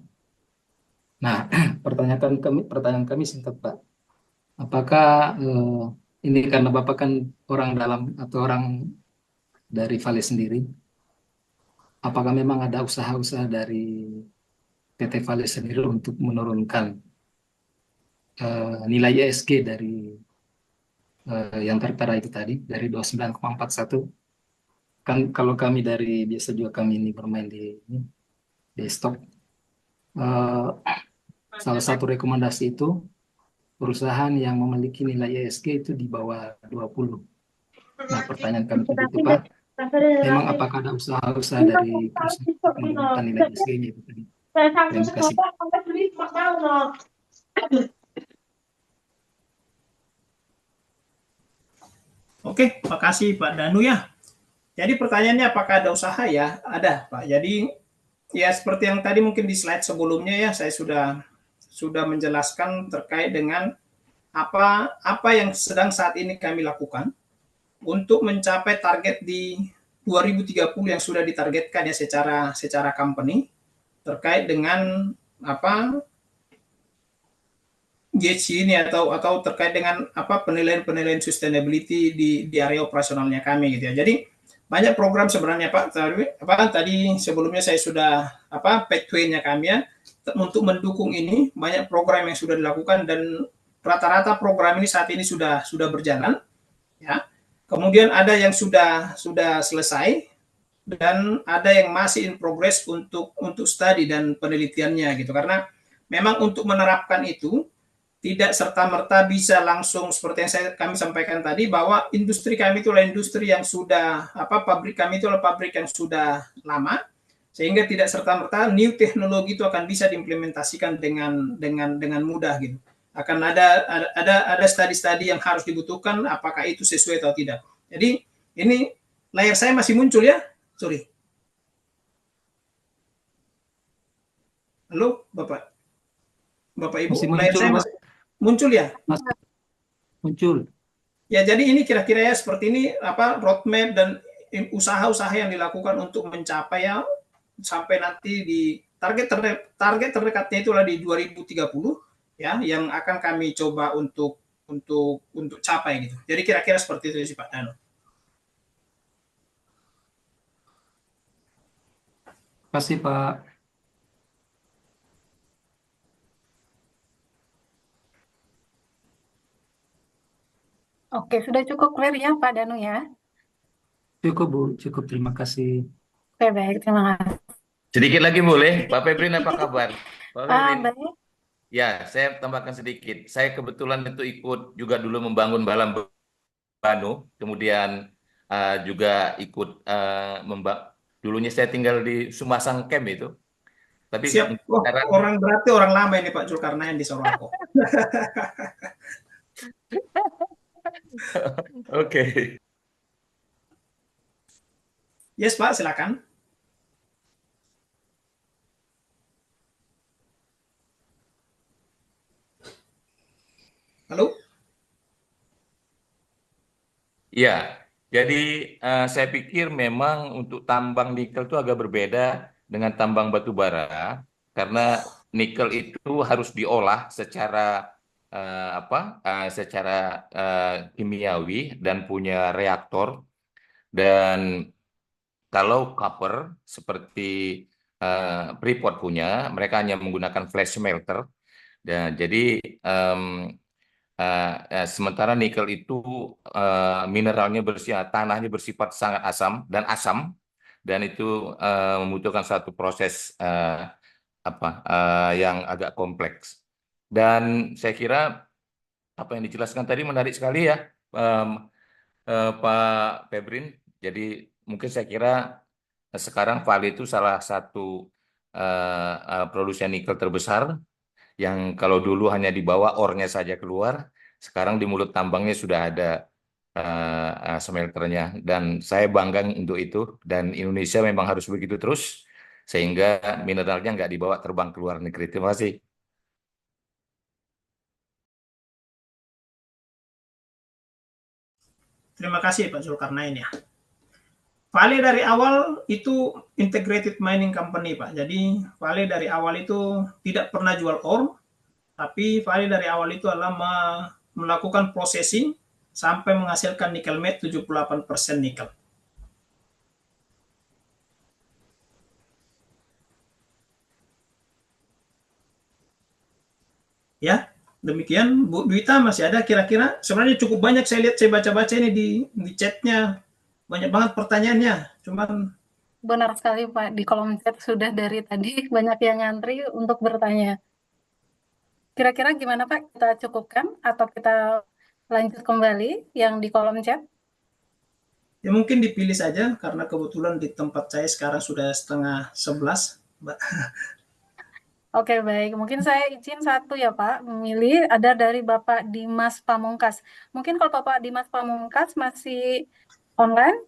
Nah, pertanyaan kami singkat, Pak. Apakah ini karena Bapak kan orang dalam atau orang dari Vale sendiri, apakah memang ada usaha-usaha dari PT Vale sendiri untuk menurunkan nilai ESG dari yang tertera itu tadi, dari 29,41? Kan kalau kami dari, biasa juga kami ini bermain di stok, salah satu rekomendasi itu perusahaan yang memiliki nilai ESG itu di bawah 20. Nah, pertanyaan kami tadi itu, Pak, memang apakah ada usaha-usaha dari perusahaan untuk menurunkan nilai ESG-nya itu tadi? Terima kasih. oke, makasih Pak Danu ya. Jadi pertanyaannya apakah ada usaha ya? Ada Pak. Jadi ya seperti yang tadi mungkin di slide sebelumnya ya, saya sudah menjelaskan terkait dengan apa yang sedang saat ini kami lakukan untuk mencapai target di 2030 yang sudah ditargetkan ya secara company terkait dengan GHG ini atau terkait dengan penilaian sustainability di area operasionalnya kami gitu ya. Jadi banyak program sebenarnya Pak. Tadi sebelumnya saya sudah pathway-nya kami ya untuk mendukung ini, banyak program yang sudah dilakukan dan rata-rata program ini saat ini sudah berjalan ya. Kemudian ada yang sudah selesai dan ada yang masih in progress untuk studi dan penelitiannya gitu. Karena memang untuk menerapkan itu tidak serta-merta bisa langsung seperti yang kami sampaikan tadi, bahwa industri kami itu adalah industri yang sudah pabrik kami itu adalah pabrik yang sudah lama, sehingga tidak serta-merta new teknologi itu akan bisa diimplementasikan dengan mudah gitu. Akan ada studi-studi yang harus dibutuhkan, apakah itu sesuai atau tidak. Jadi ini layar saya masih muncul ya, sorry. Halo Bapak Ibu, Masih layar muncul, saya Pak. masih muncul ya? Muncul. Ya, jadi ini kira-kira ya seperti ini roadmap dan usaha-usaha yang dilakukan untuk mencapai ya sampai nanti di target terdekatnya itulah di 2030 ya, yang akan kami coba untuk capai gitu. Jadi kira-kira seperti itu sih Pak Danu. Terima kasih, Pak. Oke, sudah cukup clear ya Pak Danu ya? Cukup, Bu. Cukup, terima kasih. Oke, baik, terima kasih. Sedikit lagi boleh, Pak Febrin apa kabar? Pak Febrin. Baik. Ya, saya tambahkan sedikit. Saya kebetulan itu ikut juga dulu membangun Balam Banu, kemudian juga ikut dulunya saya tinggal di Sumasang Camp itu. Tapi Siap. sekarang Berarti orang lama ini Pak Zulkarnain di Soroko. Oke. Yes Pak, silakan. Halo? Ya, jadi saya pikir memang untuk tambang nikel itu agak berbeda dengan tambang batu bara, karena nikel itu harus diolah secara secara kimiawi dan punya reaktor. Dan kalau copper seperti Freeport punya, mereka hanya menggunakan flash smelter. Dan jadi sementara nikel itu mineralnya tanahnya bersifat sangat asam, dan itu membutuhkan satu proses yang agak kompleks. Dan saya kira apa yang dijelaskan tadi menarik sekali ya, Pak Febrin. Jadi mungkin saya kira sekarang Vale itu salah satu produsen nikel terbesar, yang kalau dulu hanya dibawa ornya saja keluar, sekarang di mulut tambangnya sudah ada smelternya. Dan saya bangga untuk itu, dan Indonesia memang harus begitu terus, sehingga mineralnya nggak dibawa terbang ke luar negeri. Terima kasih. Terima kasih Pak Zulkarnain ya. Vale dari awal itu integrated mining company Pak. Jadi Vale dari awal itu tidak pernah jual ore, tapi Vale dari awal itu adalah melakukan processing sampai menghasilkan nikel matte 78% nikel. Ya, demikian Bu Dwita, masih ada kira-kira? Sebenarnya cukup banyak, saya lihat, saya baca-baca ini di chatnya, banyak banget pertanyaannya. Cuman Benar sekali Pak, di kolom chat sudah dari tadi banyak yang ngantri untuk bertanya. Kira-kira gimana Pak? Kita cukupkan atau kita lanjut kembali yang di kolom chat? ya mungkin dipilih saja, karena kebetulan di tempat saya sekarang sudah 10:30, Mbak. Oke, baik. Mungkin saya izin satu ya Pak, memilih ada dari Bapak Dimas Pamungkas. Mungkin kalau Bapak Dimas Pamungkas masih online,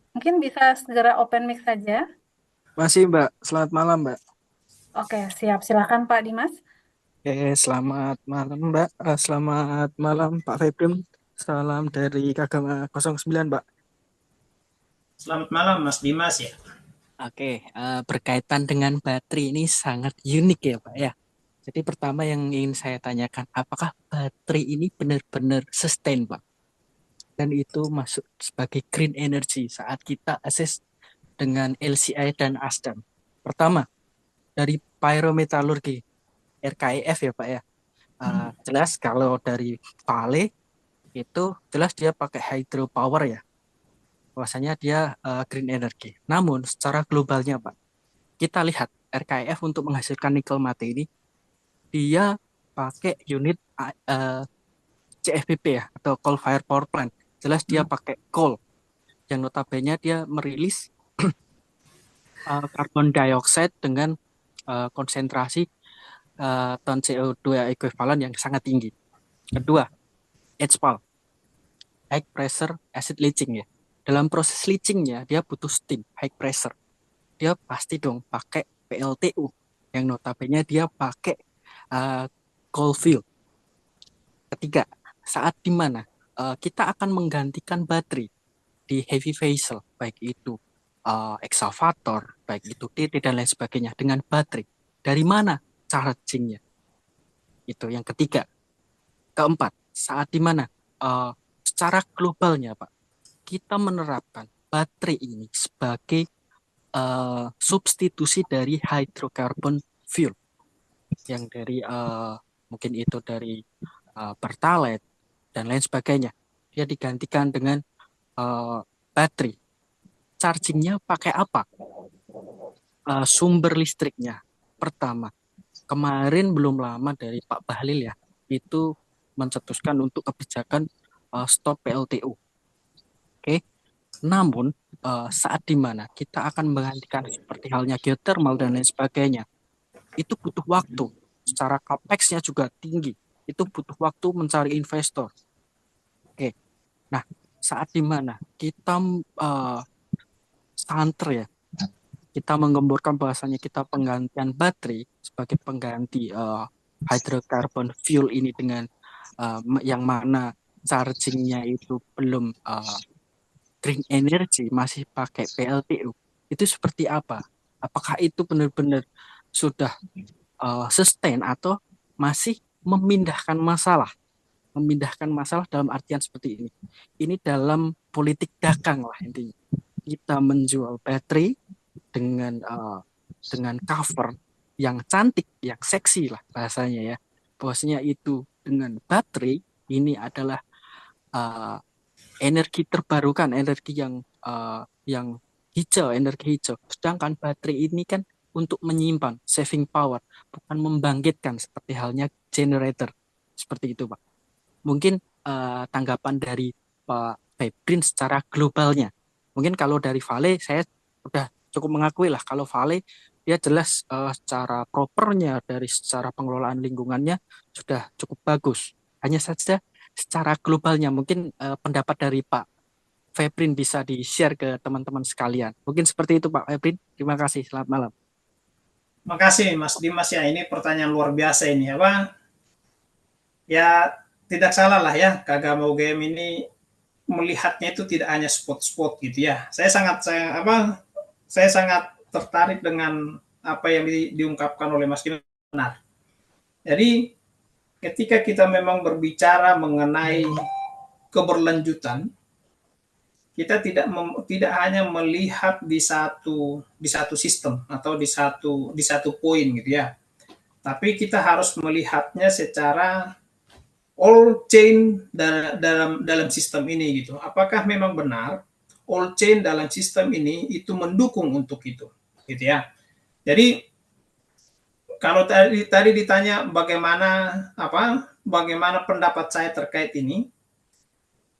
mungkin bisa segera open mic saja. Masih Mbak, selamat malam Mbak. Oke, siap. Silakan Pak Dimas. Selamat malam Mbak, selamat malam Pak Febrim. Salam dari Kagama 09 Mbak. Selamat malam Mas Dimas ya. Oke, berkaitan dengan baterai ini sangat unik ya Pak ya. Jadi pertama yang ingin saya tanyakan, apakah baterai ini benar-benar sustain Pak? Dan itu masuk sebagai green energy saat kita assess dengan LCI dan ASDAM. Pertama, dari pyrometallurgy, RKEF ya Pak ya. Jelas kalau dari Vale itu jelas dia pakai hydropower ya. Bahwasanya dia green energy. Namun secara globalnya Pak, kita lihat RKEF untuk menghasilkan nikel mate ini dia pakai unit CFBP ya, atau coal fire power plant. Jelas dia pakai coal yang notabene dia merilis karbon dioxide dengan konsentrasi ton CO2 ekuivalen yang sangat tinggi. Kedua, HPAL, high pressure acid leaching ya. Dalam proses leachingnya dia butuh steam, high pressure. Dia pasti dong pakai PLTU yang notabene dia pakai coal fuel. Ketiga, saat dimana kita akan menggantikan baterai di heavy vessel, baik itu excavator, baik itu TT dan lain sebagainya dengan baterai. Dari mana chargingnya? Itu yang ketiga. Keempat, saat dimana secara globalnya Pak, kita menerapkan baterai ini sebagai substitusi dari hydrocarbon fuel yang dari mungkin itu dari pertalite dan lain sebagainya. Dia digantikan dengan baterai. Chargingnya pakai apa? Sumber listriknya. Pertama, kemarin belum lama dari Pak Bahlil ya, itu mencetuskan untuk kebijakan stop PLTU. Oke. Namun saat dimana kita akan menggantikan seperti halnya geothermal dan lain sebagainya, itu butuh waktu. Secara capex-nya juga tinggi. Itu butuh waktu mencari investor. Oke. Nah, saat dimana kita santer ya, kita menggemborkan bahasanya kita penggantian baterai sebagai pengganti hydrocarbon fuel ini dengan yang mana chargingnya itu belum green energy, masih pakai PLTU, itu seperti apa? Apakah itu benar-benar sudah sustain atau masih memindahkan masalah. Memindahkan masalah dalam artian seperti ini. Ini dalam politik dagang lah intinya. Kita menjual baterai dengan cover yang cantik, yang seksi lah bahasanya ya. Bahwasanya itu dengan baterai ini adalah energi terbarukan, energi yang hijau, energi hijau. Sedangkan baterai ini kan untuk menyimpan, saving power, bukan membangkitkan seperti halnya generator. Seperti itu, Pak. Mungkin tanggapan dari Pak Febrin secara globalnya. Mungkin kalau dari Vale saya sudah cukup mengakui lah kalau Vale dia jelas secara propernya dari secara pengelolaan lingkungannya sudah cukup bagus. Hanya saja secara globalnya mungkin pendapat dari Pak Febrin bisa di-share ke teman-teman sekalian. Mungkin seperti itu Pak Febrin. Terima kasih. Selamat malam. Terima kasih Mas Dimas ya. Ini pertanyaan luar biasa ini apa? Ya tidak salah lah ya, Kagama UGM ini melihatnya itu tidak hanya spot-spot gitu ya. Saya sangat tertarik dengan apa yang diungkapkan oleh Mas Dimas. Benar. Jadi ketika kita memang berbicara mengenai keberlanjutan, kita tidak hanya melihat di satu sistem atau di satu poin gitu ya. Tapi kita harus melihatnya secara all chain dalam sistem ini gitu. Apakah memang benar all chain dalam sistem ini itu mendukung untuk itu, gitu ya. Jadi kalau tadi ditanya bagaimana pendapat saya terkait ini,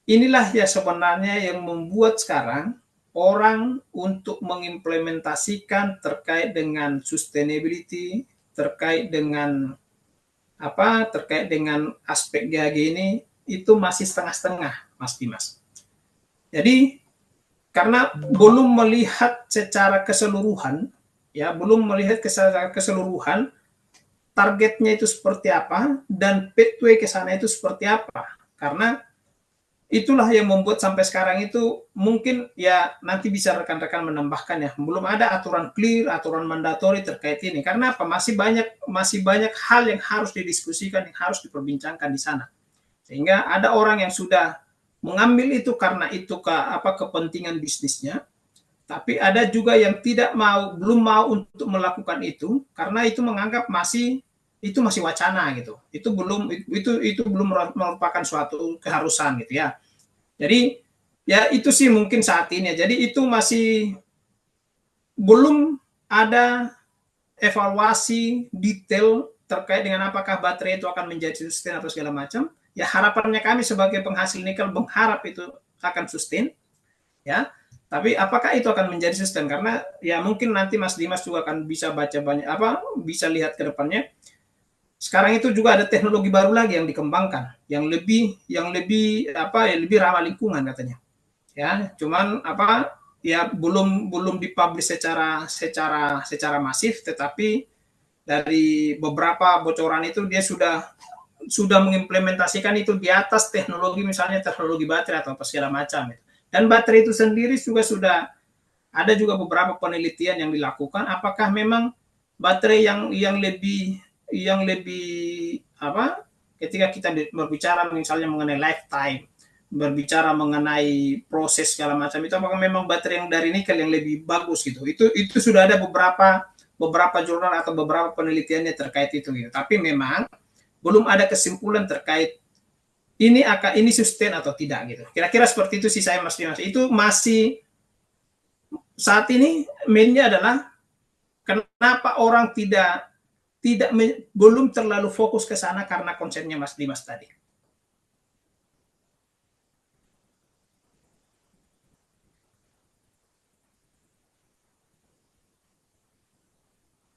inilah ya sebenarnya yang membuat sekarang orang untuk mengimplementasikan terkait dengan sustainability, terkait dengan aspek GHG ini itu masih setengah-setengah, Mas Dimas. Jadi karena belum melihat secara keseluruhan, targetnya itu seperti apa dan pathway ke sana itu seperti apa. Karena itulah yang membuat sampai sekarang itu mungkin ya nanti bisa rekan-rekan menambahkan ya, belum ada aturan clear, aturan mandatori terkait ini. Karena apa? Masih banyak hal yang harus didiskusikan, yang harus diperbincangkan di sana. Sehingga ada orang yang sudah mengambil itu karena itu kepentingan bisnisnya, tapi ada juga yang belum mau untuk melakukan itu karena itu menganggap masih wacana gitu. Itu belum merupakan suatu keharusan gitu ya. Jadi ya itu sih mungkin saat ini. Jadi itu masih belum ada evaluasi detail terkait dengan apakah baterai itu akan menjadi sustain atau segala macam. Ya harapannya kami sebagai penghasil nikel mengharap itu akan sustain. Ya. Tapi apakah itu akan menjadi sustain? Karena ya mungkin nanti Mas Dimas juga akan bisa baca banyak bisa lihat ke depannya. Sekarang itu juga ada teknologi baru lagi yang dikembangkan, yang lebih ramah lingkungan katanya. Ya, cuman belum dipublish secara masif, tetapi dari beberapa bocoran itu dia sudah mengimplementasikan itu di atas teknologi misalnya teknologi baterai atau apa segala macam. Dan baterai itu sendiri juga sudah ada juga beberapa penelitian yang dilakukan apakah memang baterai yang lebih ketika kita berbicara misalnya mengenai lifetime, berbicara mengenai proses segala macam itu apakah memang baterai yang dari nikel yang lebih bagus gitu. Itu sudah ada beberapa jurnal atau beberapa penelitiannya terkait itu gitu. Tapi memang belum ada kesimpulan terkait ini sustain atau tidak gitu. Kira-kira seperti itu sih saya Mas Dimas. Itu masih saat ini mainnya adalah kenapa orang belum terlalu fokus ke sana karena konsepnya Mas Dimas tadi.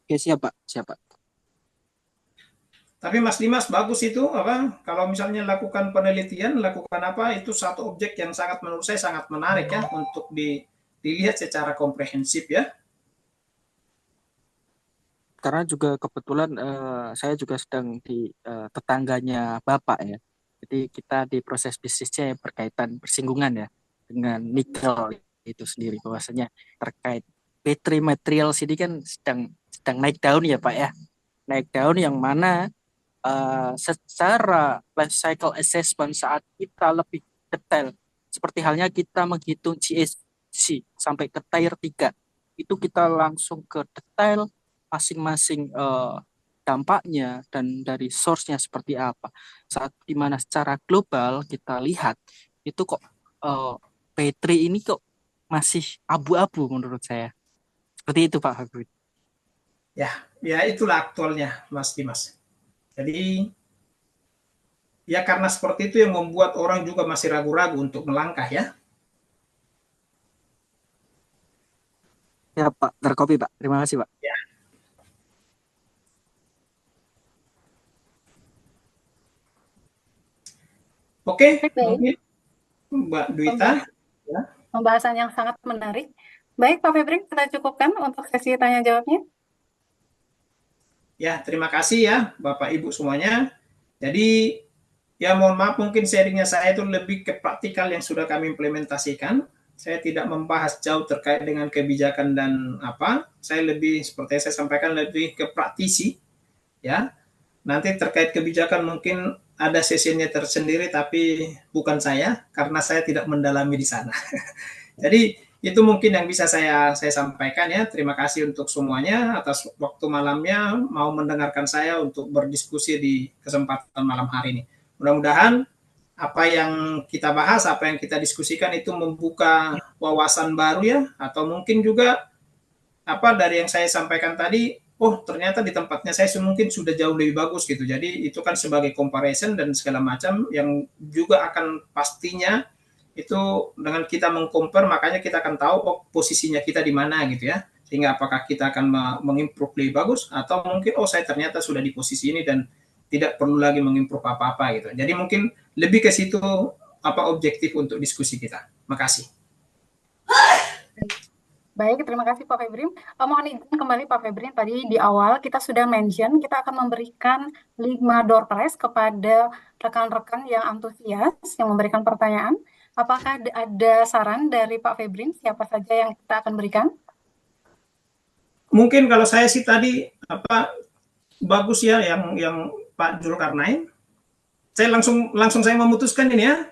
Oke, siapa? Tapi Mas Dimas bagus itu kalau misalnya lakukan penelitian, itu satu objek yang menurut saya sangat menarik ya untuk dilihat secara komprehensif ya. Karena juga kebetulan saya juga sedang di tetangganya Bapak ya. Jadi kita di proses bisnisnya yang berkaitan bersinggungan ya dengan nikel itu sendiri, bahwasanya terkait battery materials ini kan sedang naik daun ya Pak ya. Naik daun yang mana secara life cycle assessment saat kita lebih detail, seperti halnya kita menghitung GHG sampai ke tier 3, itu kita langsung ke detail masing-masing dampaknya dan dari source-nya seperti apa. Saat dimana secara global kita lihat itu kok P3 ini kok masih abu-abu menurut saya. Seperti itu Pak Habib. Ya itulah aktualnya Mas Dimas. Jadi ya karena seperti itu yang membuat orang juga masih ragu-ragu untuk melangkah ya. Ya Pak, terkopi Pak. Terima kasih Pak. Ya. Oke, mungkin Mbak Dwita. Pembahasan yang sangat menarik. Baik Pak Febri, kita cukupkan untuk sesi tanya jawabnya. Ya, terima kasih ya Bapak Ibu semuanya. Jadi ya mohon maaf mungkin sharingnya saya itu lebih ke praktikal yang sudah kami implementasikan. Saya tidak membahas jauh terkait dengan kebijakan dan apa. Saya lebih seperti saya sampaikan lebih ke praktisi ya. Nanti terkait kebijakan mungkin ada sesinya tersendiri tapi bukan saya karena saya tidak mendalami di sana. Jadi itu mungkin yang bisa saya sampaikan ya. Terima kasih untuk semuanya atas waktu malamnya mau mendengarkan saya untuk berdiskusi di kesempatan malam hari ini. Mudah-mudahan apa yang kita bahas, apa yang kita diskusikan itu membuka wawasan baru ya, atau mungkin juga apa dari yang saya sampaikan tadi, oh ternyata di tempatnya saya mungkin sudah jauh lebih bagus gitu. Jadi itu kan sebagai comparison dan segala macam yang juga akan pastinya itu dengan kita mengcompare makanya kita akan tahu oh posisinya kita di mana gitu ya, sehingga apakah kita akan mengimprove lebih bagus atau mungkin oh saya ternyata sudah di posisi ini dan tidak perlu lagi mengimprove apa-apa gitu. Jadi mungkin lebih ke situ apa objektif untuk diskusi kita. Makasih. Baik, terima kasih Pak Febri. Mohon izin kembali Pak Febri, tadi di awal kita sudah mention kita akan memberikan 5 door prize kepada rekan-rekan yang antusias yang memberikan pertanyaan. Apakah ada saran dari Pak Febri siapa saja yang kita akan berikan? Mungkin kalau saya sih tadi apa bagus ya yang Pak Zulkarnain. Saya langsung saya memutuskan ini ya.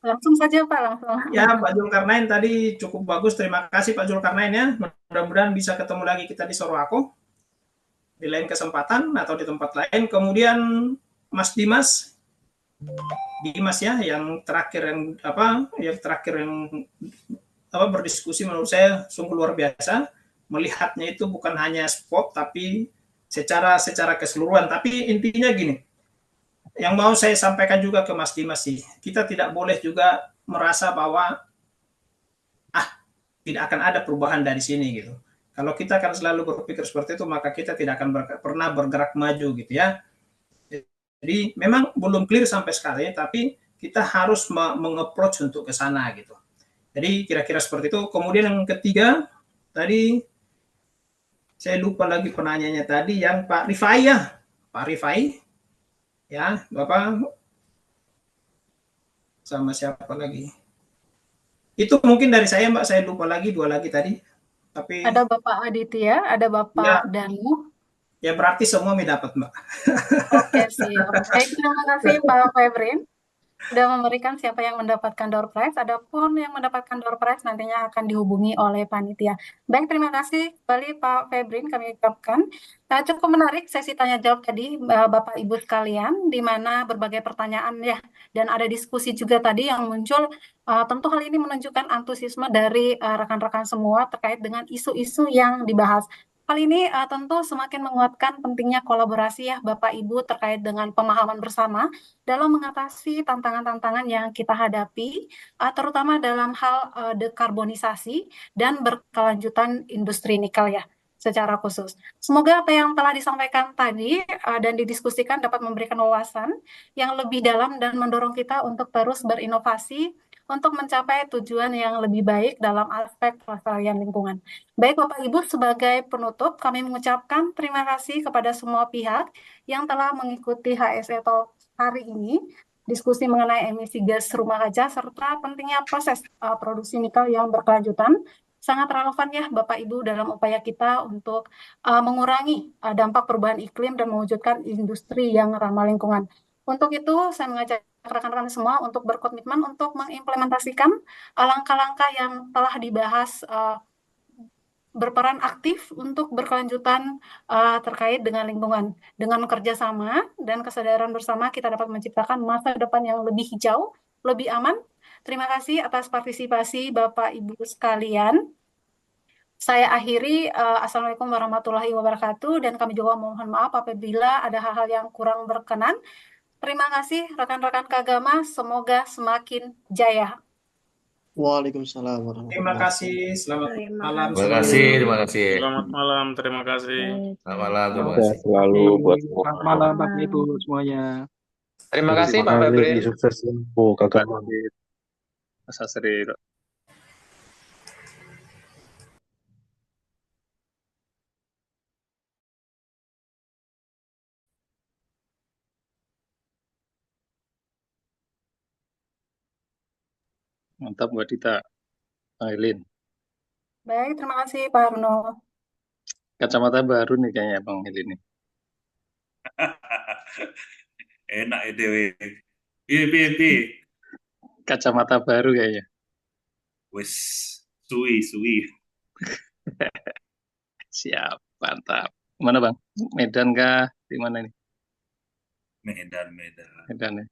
Langsung saja Pak, langsung. Ya Pak Zulkarnain tadi cukup bagus. Terima kasih Pak Zulkarnain ya. Mudah-mudahan bisa ketemu lagi kita di Sorowako di lain kesempatan atau di tempat lain. Kemudian Mas Dimas ya yang terakhir yang berdiskusi menurut saya sungguh luar biasa. Melihatnya itu bukan hanya spot tapi secara keseluruhan. Tapi intinya gini. Yang mau saya sampaikan juga ke Mas Dimas sih, kita tidak boleh juga merasa bahwa tidak akan ada perubahan dari sini gitu. Kalau kita akan selalu berpikir seperti itu, maka kita tidak akan pernah bergerak maju gitu ya. Jadi memang belum clear sampai sekarang, tapi kita harus meng-approach untuk ke sana gitu. Jadi kira-kira seperti itu. Kemudian yang ketiga, tadi saya lupa lagi penanyanya tadi, yang Pak Rifai ya. Pak Rifai, ya Bapak sama siapa lagi itu mungkin dari saya Mbak, saya lupa lagi 2 lagi tadi tapi ada Bapak Aditya, ada Bapak ya, Danu ya berarti semua dapat Mbak. Oke siap. Baik, terima kasih Pak Febrin sudah memberikan siapa yang mendapatkan door prize. Adapun yang mendapatkan door prize nantinya akan dihubungi oleh panitia. Baik, terima kasih kembali Pak Febrin kami ucapkan. Cukup menarik sesi tanya jawab tadi Bapak Ibu sekalian, di mana berbagai pertanyaan ya dan ada diskusi juga tadi yang muncul. Tentu hal ini menunjukkan antusiasme dari rekan-rekan semua terkait dengan isu-isu yang dibahas. Hal ini tentu semakin menguatkan pentingnya kolaborasi ya Bapak Ibu terkait dengan pemahaman bersama dalam mengatasi tantangan-tantangan yang kita hadapi, terutama dalam hal dekarbonisasi dan berkelanjutan industri nikel ya secara khusus. Semoga apa yang telah disampaikan tadi dan didiskusikan dapat memberikan wawasan yang lebih dalam dan mendorong kita untuk terus berinovasi untuk mencapai tujuan yang lebih baik dalam aspek pelestarian lingkungan. Baik Bapak Ibu, sebagai penutup kami mengucapkan terima kasih kepada semua pihak yang telah mengikuti HSE Talk hari ini, diskusi mengenai emisi gas rumah kaca serta pentingnya proses produksi nikel yang berkelanjutan sangat relevan ya Bapak Ibu dalam upaya kita untuk mengurangi dampak perubahan iklim dan mewujudkan industri yang ramah lingkungan. Untuk itu, saya mengajak rekan-rekan semua untuk berkomitmen untuk mengimplementasikan langkah-langkah yang telah dibahas, berperan aktif untuk berkelanjutan terkait dengan lingkungan. Dengan kerjasama dan kesadaran bersama, kita dapat menciptakan masa depan yang lebih hijau, lebih aman. Terima kasih atas partisipasi Bapak Ibu sekalian. Saya akhiri, Assalamualaikum warahmatullahi wabarakatuh, dan kami juga mohon maaf apabila ada hal-hal yang kurang berkenan. Terima kasih rekan-rekan Kagama, semoga semakin jaya. Waalaikumsalam Terima warahmatullahi kasih. Selamat malam Terima semuanya. kasih, terima kasih. Selamat malam, terima kasih. Selamat malam, terima Sehat kasih. selalu buat semua. Selamat malam Bapak Ibu semuanya. Terima kasih Terima Pak kasih, Febri. sukses oh kakak. Mas Asri. Mantap Mbak Dita. Aileen. Baik, terima kasih Pak Arno. Kacamata baru nih kayaknya Bang Aileen nih. Enak ya Dewi. Piye. Kacamata baru kayaknya. Wes, suwi. Siap, mantap. Mana Bang? Medan kah? Di mana ini? Medan. Medan ya.